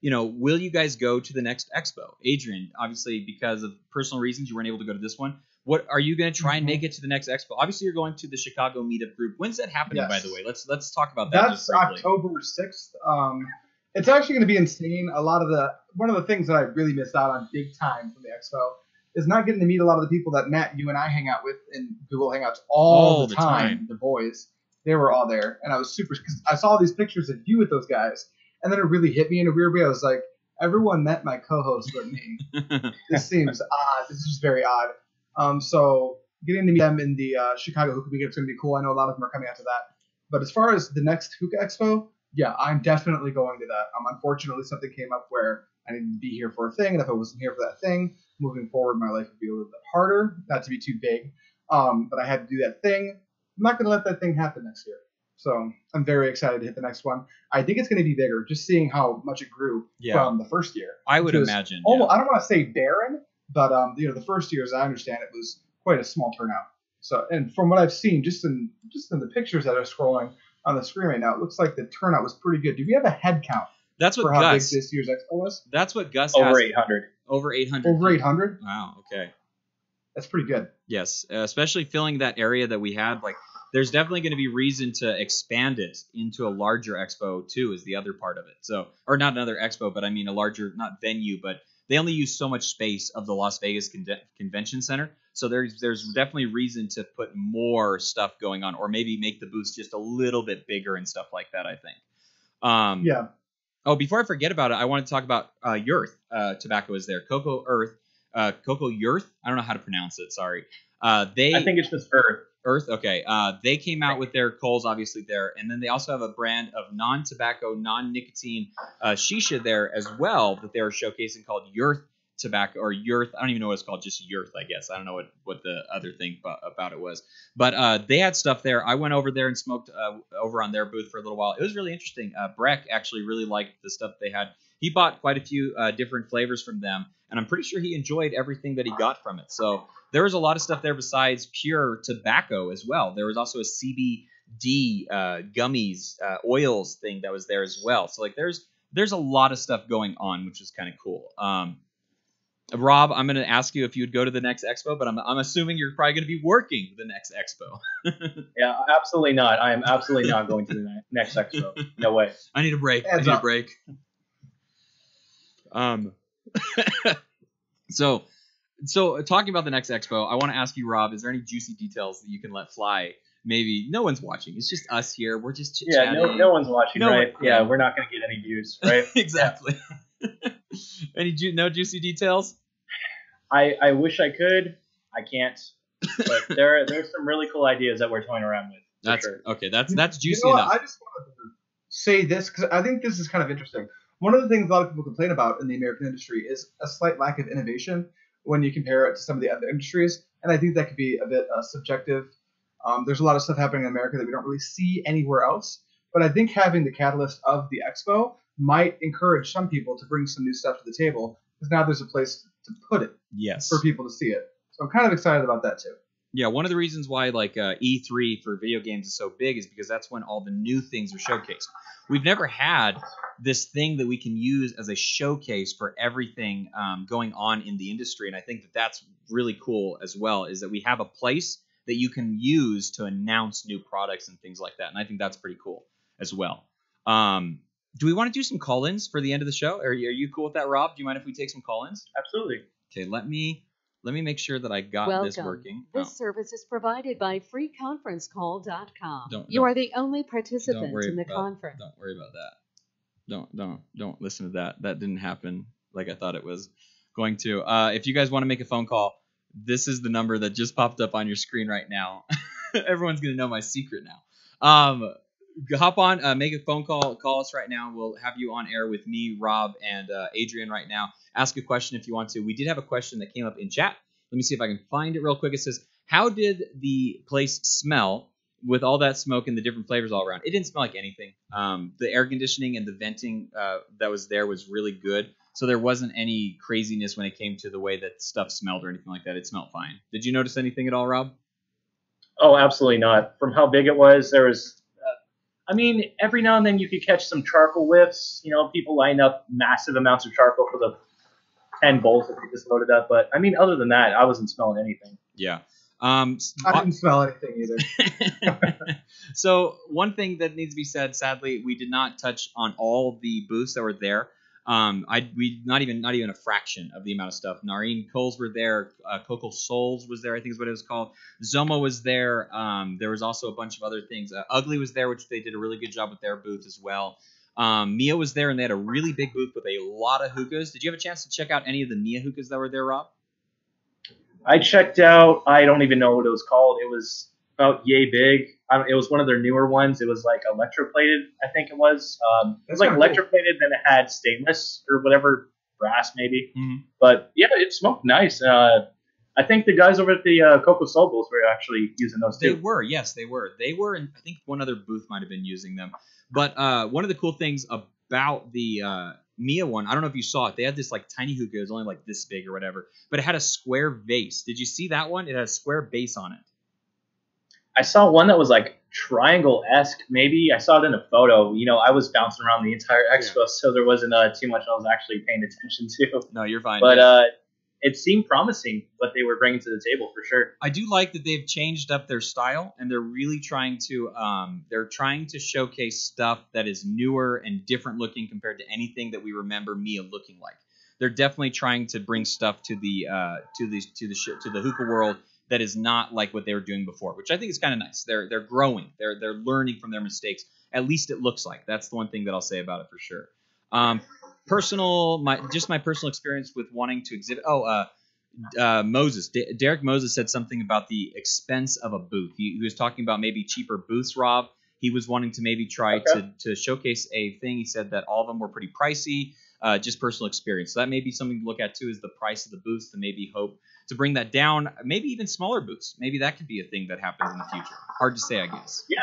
You know, will you guys go to the next expo? Adrian, obviously, because of personal reasons, you weren't able to go to this one. What are you going to try and make it to the next expo? Obviously, you're going to the Chicago meetup group. When's that happening, Yes. by the way? Let's talk about that. That's October 6th. It's actually going to be insane. One of the things that I really missed out on big time from the expo is not getting to meet a lot of the people that Matt, you and I hang out with in Google Hangouts all the time. The boys, they were all there, and I was super, because I saw these pictures of you with those guys, and then it really hit me in a weird way. I was like, everyone met my co-host but me. This seems odd. This is just very odd. So getting to meet them in the Chicago Hookah Weekend is going to be cool. I know a lot of them are coming out to that. But as far as the next Hookah Expo, yeah, I'm definitely going to that. Unfortunately, something came up where I needed to be here for a thing, and if I wasn't here for that thing, moving forward, my life would be a little bit harder. Not to be too big, but I had to do that thing. I'm not going to let that thing happen next year. So I'm very excited to hit the next one. I think it's going to be bigger, just seeing how much it grew from the first year. I would imagine. I don't want to say barren, but the first year, as I understand it, was quite a small turnout. So, and from what I've seen, just in the pictures that are scrolling on the screen right now, it looks like the turnout was pretty good. Do we have a head count? That's what for Gus, how big this year's expo was? That's what Gus over has. 800. Over 800. Over 800? Wow. Okay. That's pretty good. Yes, especially filling that area that we had. Like, there's definitely going to be reason to expand it into a larger expo too, is the other part of it. So, or not another expo, but I mean a larger, not venue, but they only use so much space of the Las Vegas Convention Center. So there's definitely reason to put more stuff going on, or maybe make the booths just a little bit bigger and stuff like that, I think. Yeah. Oh, before I forget about it, I want to talk about Yurth Tobacco is there. Cocoa Yurth. I don't know how to pronounce it. Sorry. I think it's just Earth. Okay. They came out with their Coles, obviously, there. And then they also have a brand of non-tobacco, non-nicotine shisha there as well that they're showcasing called Yurth Tobacco, or Yurth. I don't even know what it's called. Just Yurth, I guess. I don't know what the other thing about it was. But they had stuff there. I went over there and smoked over on their booth for a little while. It was really interesting. Breck actually really liked the stuff they had. He bought quite a few different flavors from them, and I'm pretty sure he enjoyed everything that he got from it. So there was a lot of stuff there besides pure tobacco as well. There was also a CBD gummies, oils thing that was there as well. So like there's a lot of stuff going on, which is kind of cool. Rob, I'm going to ask you if you'd go to the next expo, but I'm assuming you're probably going to be working the next expo. Yeah, absolutely not. I am absolutely not going to the next expo. No way. I need a break. I need a break. So So talking about the next expo, I want to ask you, Rob, is there any juicy details that you can let fly? Maybe no one's watching. It's just us here. We're just chit Yeah, chatting. no one's watching, No right? one- Yeah, yeah. we're not gonna get any views, right? Exactly. No juicy details? I wish I could. I can't. But there's some really cool ideas that we're toying around with. For That's sure. okay. That's juicy You know what? enough. I just wanted to say this because I think this is kind of interesting. One of the things a lot of people complain about in the American industry is a slight lack of innovation when you compare it to some of the other industries, and I think that could be a bit subjective. There's a lot of stuff happening in America that we don't really see anywhere else, but I think having the catalyst of the expo might encourage some people to bring some new stuff to the table because now there's a place to put it Yes. for people to see it. So I'm kind of excited about that too. Yeah, one of the reasons why like E3 for video games is so big is because that's when all the new things are showcased. We've never had this thing that we can use as a showcase for everything going on in the industry, and I think that that's really cool as well. Is that we have a place that you can use to announce new products and things like that, and I think that's pretty cool as well. Do we want to do some call-ins for the end of the show? Are you cool with that, Rob? Do you mind if we take some call-ins? Absolutely. Okay, let me make sure that I got this working. This service is provided by freeconferencecall.com. Don't- You are the only participant worry in the about- conference. Don't worry about that. Don't listen to that. That didn't happen like I thought it was going to. If you guys want to make a phone call, this is the number that just popped up on your screen right now. Everyone's gonna know my secret now. Hop on, make a phone call, call us right now. We'll have you on air with me, Rob, and Adrian right now. Ask a question if you want to. We did have a question that came up in chat. Let me see if I can find it real quick. It says, how did the place smell with all that smoke and the different flavors all around? It didn't smell like anything. The air conditioning and the venting that was there was really good. So there wasn't any craziness when it came to the way that stuff smelled or anything like that. It smelled fine. Did you notice anything at all, Rob? Oh, absolutely not. From how big it was, there was. I mean, every now and then you could catch some charcoal whiffs. You know, people line up massive amounts of charcoal for the 10 bowls that they just loaded up. But I mean, other than that, I wasn't smelling anything. Yeah. I didn't smell anything either. So one thing that needs to be said, sadly, we did not touch on all the booths that were there. We not even a fraction of the amount of stuff. Nareen Coles were there. Coco Souls was there, I think is what it was called. Zoma was there. There was also a bunch of other things. Ugly was there, which they did a really good job with their booth as well. Mia was there, and they had a really big booth with a lot of hookahs. Did you have a chance to check out any of the Mia hookahs that were there, Rob? I checked out. I don't even know what it was called. It was about yay big. It was one of their newer ones. It was like electroplated, I think it was. It was like electroplated, then it had stainless or whatever, brass maybe. Mm-hmm. But yeah, it smoked nice. I think the guys over at the Coco Soul Bowls were actually using those too. They were, yes, they were. They were, and I think one other booth might have been using them. But one of the cool things about the Mia one, I don't know if you saw it. They had this like tiny hookah. It was only like this big or whatever, but it had a square vase. Did you see that one? It had a square base on it. I saw one that was like triangle-esque, maybe. I saw it in a photo. You know, I was bouncing around the entire expo, so there wasn't too much I was actually paying attention to. No, you're fine. But yeah. It seemed promising what they were bringing to the table for sure. I do like that they've changed up their style, and they're really trying to showcase stuff that is newer and different looking compared to anything that we remember Mia looking like. They're definitely trying to bring stuff to the hookah world that is not like what they were doing before, which I think is kind of nice. They're growing. They're learning from their mistakes. At least it looks like. That's the one thing that I'll say about it for sure. My personal experience with wanting to exhibit. Derek Moses said something about the expense of a booth. He was talking about maybe cheaper booths, Rob. He was wanting to maybe try to showcase a thing. He said that all of them were pretty pricey, just personal experience. So that may be something to look at too, is the price of the booths, to maybe hope to bring that down. Maybe even smaller booths. Maybe that could be a thing that happens in the future. Hard to say, I guess. Yeah,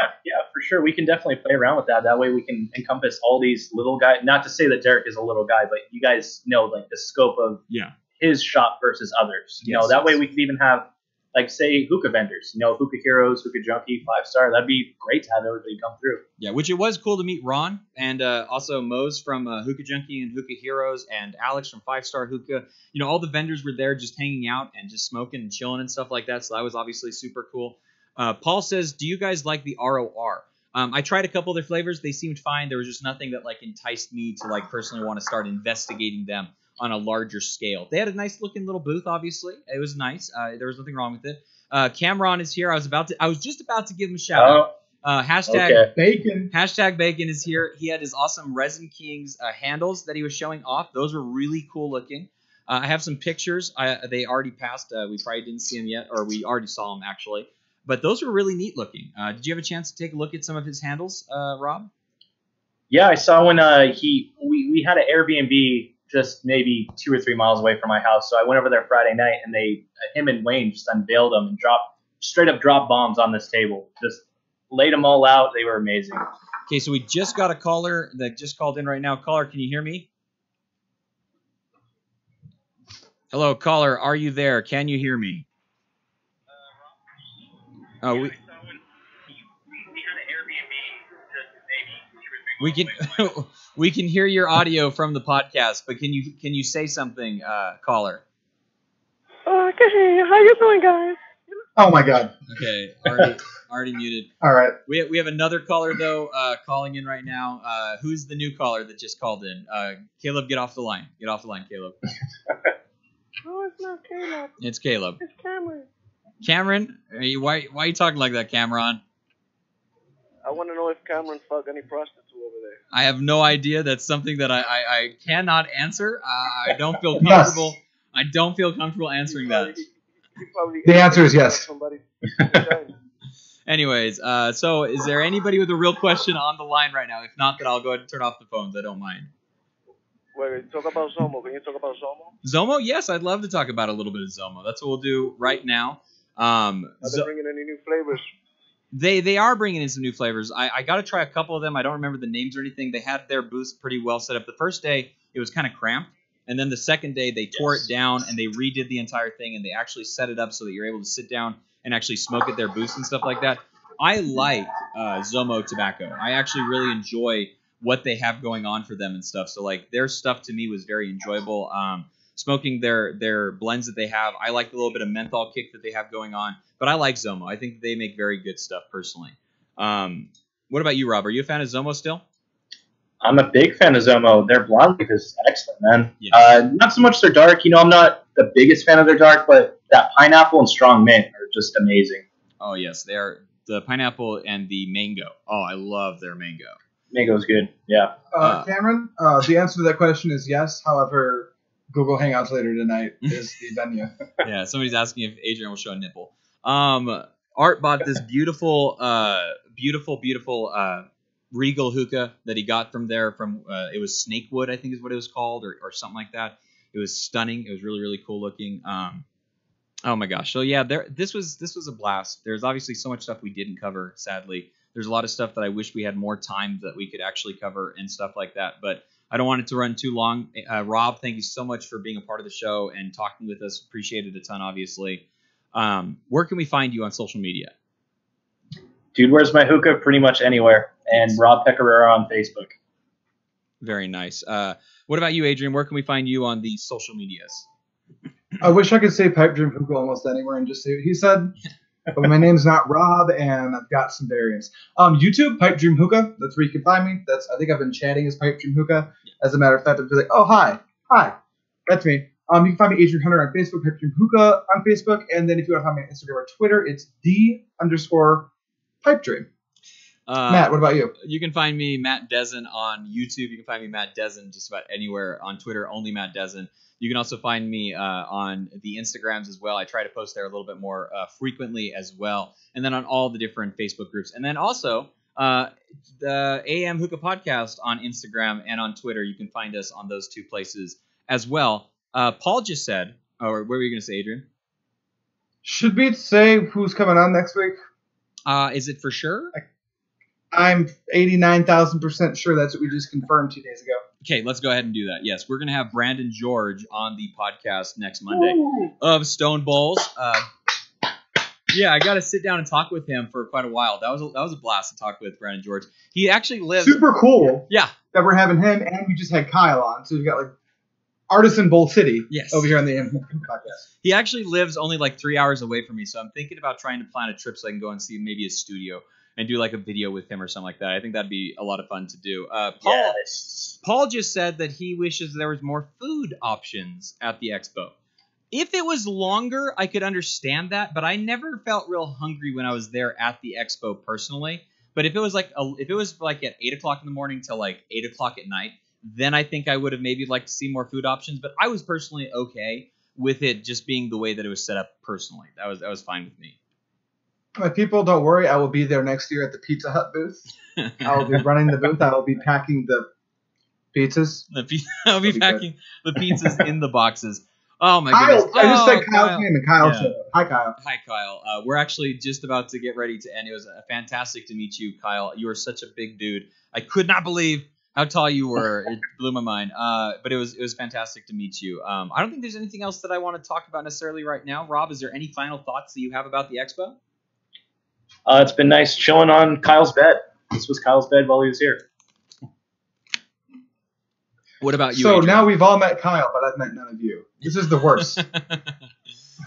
for sure. We can definitely play around with that. That way we can encompass all these little guys. Not to say that Derek is a little guy, but you guys know like the scope of his shop versus others. You know, that way we could even have, like, say, hookah vendors. You know, Hookah Heroes, Hookah Junkie, 5-star. That'd be great to have everybody come through. Yeah, which it was cool to meet Ron and also Mose from Hookah Junkie and Hookah Heroes and Alex from 5-Star Hookah. You know, all the vendors were there just hanging out and just smoking and chilling and stuff like that. So that was obviously super cool. Paul says, do you guys like the ROR? I tried a couple of their flavors. They seemed fine. There was just nothing that like enticed me to like personally want to start investigating them on a larger scale. They had a nice looking little booth. Obviously, it was nice. There was nothing wrong with it. Cameron is here. I was just about to give him a shout out. Hashtag Bacon. Hashtag Bacon is here. He had his awesome Resin Kings handles that he was showing off. Those were really cool looking. I have some pictures. They already passed. We probably didn't see them yet, or we already saw them actually. But those were really neat looking. Did you have a chance to take a look at some of his handles, Rob? Yeah, I saw when we had an Airbnb just maybe 2 or 3 miles away from my house. So I went over there Friday night, and him and Wayne just unveiled them and straight up dropped bombs on this table. Just laid them all out. They were amazing. Okay, so we just got a caller that just called in right now. Caller, can you hear me? Hello, caller. Are you there? Can you hear me? Oh, we can we can hear your audio from the podcast, but can you say something, caller? I can hear you. How you doing, guys? Oh my God. Okay, already muted. All right. We have another caller though calling in right now. Who's the new caller that just called in? Caleb, get off the line. Get off the line, Caleb. No, it's not Caleb. It's Caleb. It's Cameron. Cameron, why are you talking like that, Cameron? I want to know if Cameron fucked any prostitute over there. I have no idea. That's something that I cannot answer. I don't feel comfortable. Yes. I don't feel comfortable answering that. The answer is yes. Anyways, so is there anybody with a real question on the line right now? If not, then I'll go ahead and turn off the phones. I don't mind. Wait, talk about Zomo. Can you talk about Zomo? Zomo? Yes, I'd love to talk about a little bit of Zomo. That's what we'll do right now. Are they bringing any new flavors? They are bringing in some new flavors. I got to try a couple of them. I don't remember the names or anything. They had their booths pretty well set up. The first day, it was kind of cramped. And then the second day, they tore it down and they redid the entire thing. And they actually set it up so that you're able to sit down and actually smoke at their booths and stuff like that. I like Zomo tobacco. I actually really enjoy what they have going on for them and stuff. So like their stuff to me was very enjoyable. Smoking their blends that they have. I like the little bit of menthol kick that they have going on. But I like Zomo. I think they make very good stuff personally. What about you, Rob? Are you a fan of Zomo still? I'm a big fan of Zomo. Their blonde leaf is excellent, man. Yeah. Not so much their dark. I'm not the biggest fan of their dark, but that pineapple and strong mint are just amazing. Oh, yes. They are the pineapple and the mango. Oh, I love their mango. Mango's good, yeah. Cameron, the answer to that question is yes. However, Google Hangouts later tonight is the venue. Yeah, somebody's asking if Adrian will show a nipple. Art bought this beautiful Regal hookah that he got from there. It was Snakewood, I think is what it was called, or something like that. It was stunning. It was really, really cool looking. Oh my gosh. So yeah, this was a blast. There's obviously so much stuff we didn't cover, sadly. There's a lot of stuff that I wish we had more time that we could actually cover and stuff like that. But I don't want it to run too long. Rob, thank you so much for being a part of the show and talking with us. Appreciate it a ton, obviously. Where can we find you on social media? Dude, where's my hookah? Pretty much anywhere. And Rob Pecoraro on Facebook. Very nice. What about you, Adrian? Where can we find you on the social medias? I wish I could say Pipe Dream Hookah almost anywhere and just say what he said. But my name's not Rob, and I've got some variants. YouTube, Pipe Dream Hookah. That's where you can find me. I think I've been chatting as Pipe Dream Hookah. As a matter of fact, I'd be like, oh, hi, that's me. You can find me, Adrian Hunter, on Facebook, Pipe Dream Hookah on Facebook, and then if you want to find me on Instagram or Twitter, it's _Pipe Dream. Matt, what about you? You can find me, Matt Dezen, on YouTube. You can find me, Matt Dezen, just about anywhere. On Twitter, only Matt Dezen. You can also find me on the Instagrams as well. I try to post there a little bit more frequently as well. And then on all the different Facebook groups. And then also the AM Hookah Podcast on Instagram and on Twitter. You can find us on those two places as well. Paul just said, or what were you going to say, Adrian? Should we say who's coming on next week? Is it for sure? I'm 89,000% sure that's what we just confirmed 2 days ago. Okay, let's go ahead and do that. Yes, we're going to have Brandon George on the podcast next Monday of Stone Bowls. Yeah, I got to sit down and talk with him for quite a while. That was a blast to talk with Brandon George. He actually lives super cool. Yeah, that we're having him, and we just had Kyle on, so we've got like Artisan Bowl City over here on the podcast. He actually lives only like 3 hours away from me, so I'm thinking about trying to plan a trip so I can go and see maybe his studio. and do like a video with him or something like that. I think that'd be a lot of fun to do. Yes. Paul just said that he wishes there was more food options at the expo. If it was longer, I could understand that, but I never felt real hungry when I was there at the expo personally. But if it was like at 8 o'clock in the morning till like 8 o'clock at night, then I think I would have maybe liked to see more food options. But I was personally okay with it just being the way that it was set up personally. That was fine with me. My people, don't worry. I will be there next year at the Pizza Hut booth. I will be running the booth. I will be packing the pizzas. I'll be packing the pizzas in the boxes. Oh my Kyle, goodness! I just said Kyle. Kyle's name and Kyle Yeah. showed up. Hi, Kyle. Hi, Kyle. We're actually just about to get ready to end. It was fantastic to meet you, Kyle. You are such a big dude. I could not believe how tall you were. It blew my mind. But it was fantastic to meet you. I don't think there's anything else that I want to talk about necessarily right now. Rob, is there any final thoughts that you have about the expo? It's been nice chilling on Kyle's bed. This was Kyle's bed while he was here. What about you? So Adrian? now we've all met Kyle, but I've met none of you. This is the worst.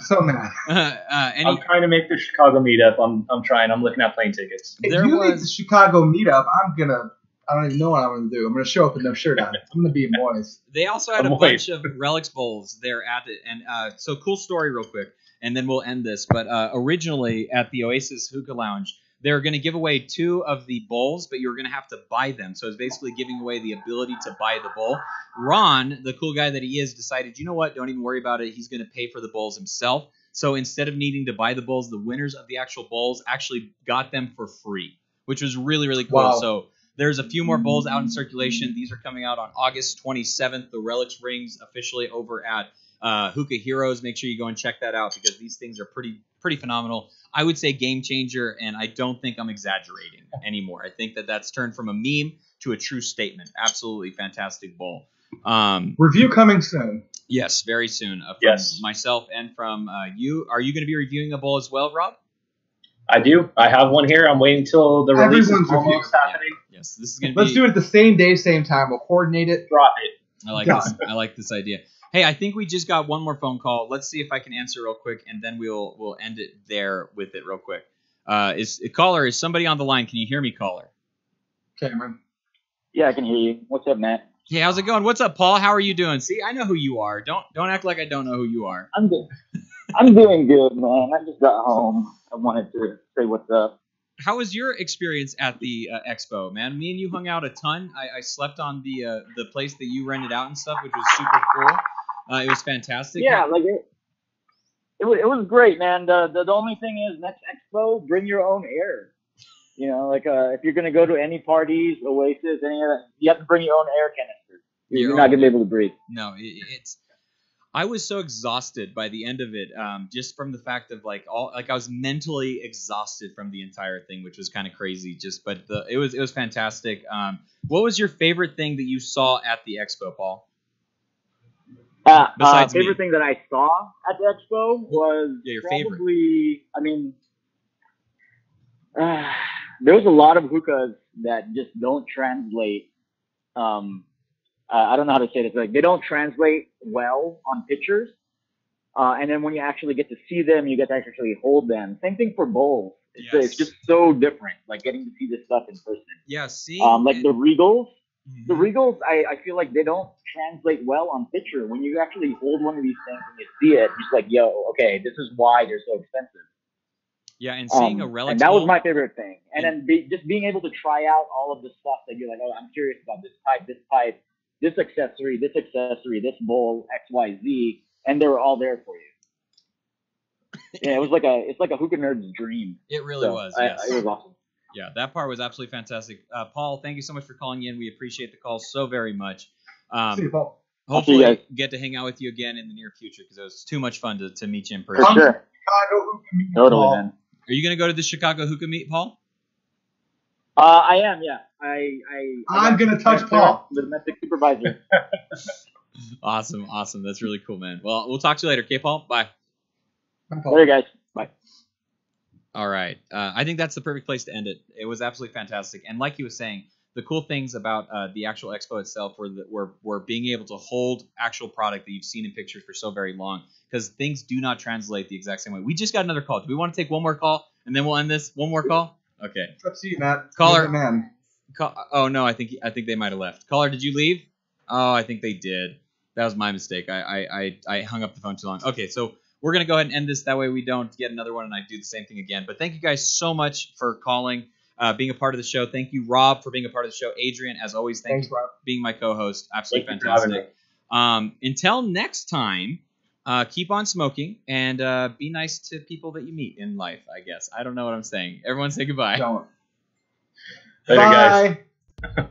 So mad. I'm trying to make the Chicago meetup. I'm trying. I'm looking at plane tickets. If There you make was- the Chicago meetup, I don't even know what I'm going to do. I'm going to show up with no shirt on. I'm going to be moist. They also had a bunch of Relics Bowls there at it. And so cool story real quick, and then we'll end this. But originally at the Oasis Hookah Lounge, they were going to give away 2 of the bowls, but you were going to have to buy them. So it's basically giving away the ability to buy the bowl. Ron, the cool guy that he is, decided, you know what, don't even worry about it. He's going to pay for the bowls himself. So instead of needing to buy the bowls, the winners of the actual bowls actually got them for free, which was really, really cool. Wow. So there's a few more bowls out in circulation. These are coming out on August 27th. The Relics rings officially over at Hookah Heroes. Make sure you go and check that out because these things are pretty phenomenal. I would say game changer, and I don't think I'm exaggerating anymore. I think that that's turned from a meme to a true statement. Absolutely fantastic bowl. Review coming soon. Yes, very soon. From Yes. myself and from you. Are you going to be reviewing a bowl as well, Rob? I do. I have one here. I'm waiting till the release is Everyone's almost review. happening. Yes, this is going to be. Let's do it the same day, same time. We'll coordinate it. Drop it. I like Done. this. I like this idea. Hey, I think we just got one more phone call. Let's see if I can answer real quick, and then we'll end it there with it real quick. Is somebody on the line? Can you hear me, caller? Cameron. Yeah, I can hear you. What's up, Matt? Hey, how's it going? What's up, Paul? How are you doing? See, I know who you are. Don't act like I don't know who you are. I'm good. I'm doing good, man. I just got home. I wanted to say what's up. How was your experience at the expo, man? Me and you hung out a ton. I slept on the place that you rented out and stuff, which was super cool. It was fantastic. Yeah, like it was great, man. The only thing is, next expo, bring your own air. You know, like if you're gonna go to any parties, Oasis, any of that, you have to bring your own air canister. You're not gonna be able to breathe. No, it's. I was so exhausted by the end of it, just from the fact of I was mentally exhausted from the entire thing, which was kind of crazy. But it was fantastic. What was your favorite thing that you saw at the expo, Paul? Besides me. Favorite thing that I saw at the expo was your probably, I mean, there was a lot of hookahs that just don't translate. I don't know how to say this. Like, they don't translate well on pictures. And then when you actually get to see them, you get to actually hold them. Same thing for bowls. It's just so different, like getting to see this stuff in person. Yeah, see? Like the Regals. Mhm. The Regals, I feel like they don't translate well on picture. When you actually hold one of these things and you see it, you're just like, yo, okay, this is why they're so expensive. Yeah, and seeing a relic. And that was my favorite thing. And then just being able to try out all of the stuff that you're like, oh, I'm curious about this pipe, this accessory, this bowl, X, Y, Z, and they were all there for you. Yeah, it's like a hookah nerd's dream. It really was. Yes. It was awesome. Yeah, that part was absolutely fantastic. Paul, thank you so much for calling in. We appreciate the call so very much. See you, Paul. Hopefully, see you guys. get to hang out with you again in the near future because it was too much fun to meet you in For person. sure. Chicago Hookah Meet Totally, Paul. man. Are you gonna go to the Chicago Hookah Meet, Paul? I am, yeah. I'm gonna touch Paul. The domestic supervisor. Awesome. That's really cool, man. Well, we'll talk to you later, okay, Paul? Bye. Bye, Paul. Later, guys. Bye. All right. I think that's the perfect place to end it. It was absolutely fantastic. And like he was saying, the cool things about the actual expo itself were being able to hold actual product that you've seen in pictures for so very long because things do not translate the exact same way. We just got another call. Do we want to take one more call and then we'll end this? One more call? Okay. It's up to you, Matt. Caller. You're the man. Oh no, I think they might have left. Caller, did you leave? Oh, I think they did. That was my mistake. I hung up the phone too long. Okay, so we're gonna go ahead and end this. That way we don't get another one and I do the same thing again. But thank you guys so much for calling, being a part of the show. Thank you, Rob, for being a part of the show. Adrian, as always, thanks Rob. for being my co-host. Absolutely Thank you for having fantastic. Until next time, keep on smoking and be nice to people that you meet in life. I guess I don't know what I'm saying. Everyone say goodbye. Don't. Later, guys. Bye.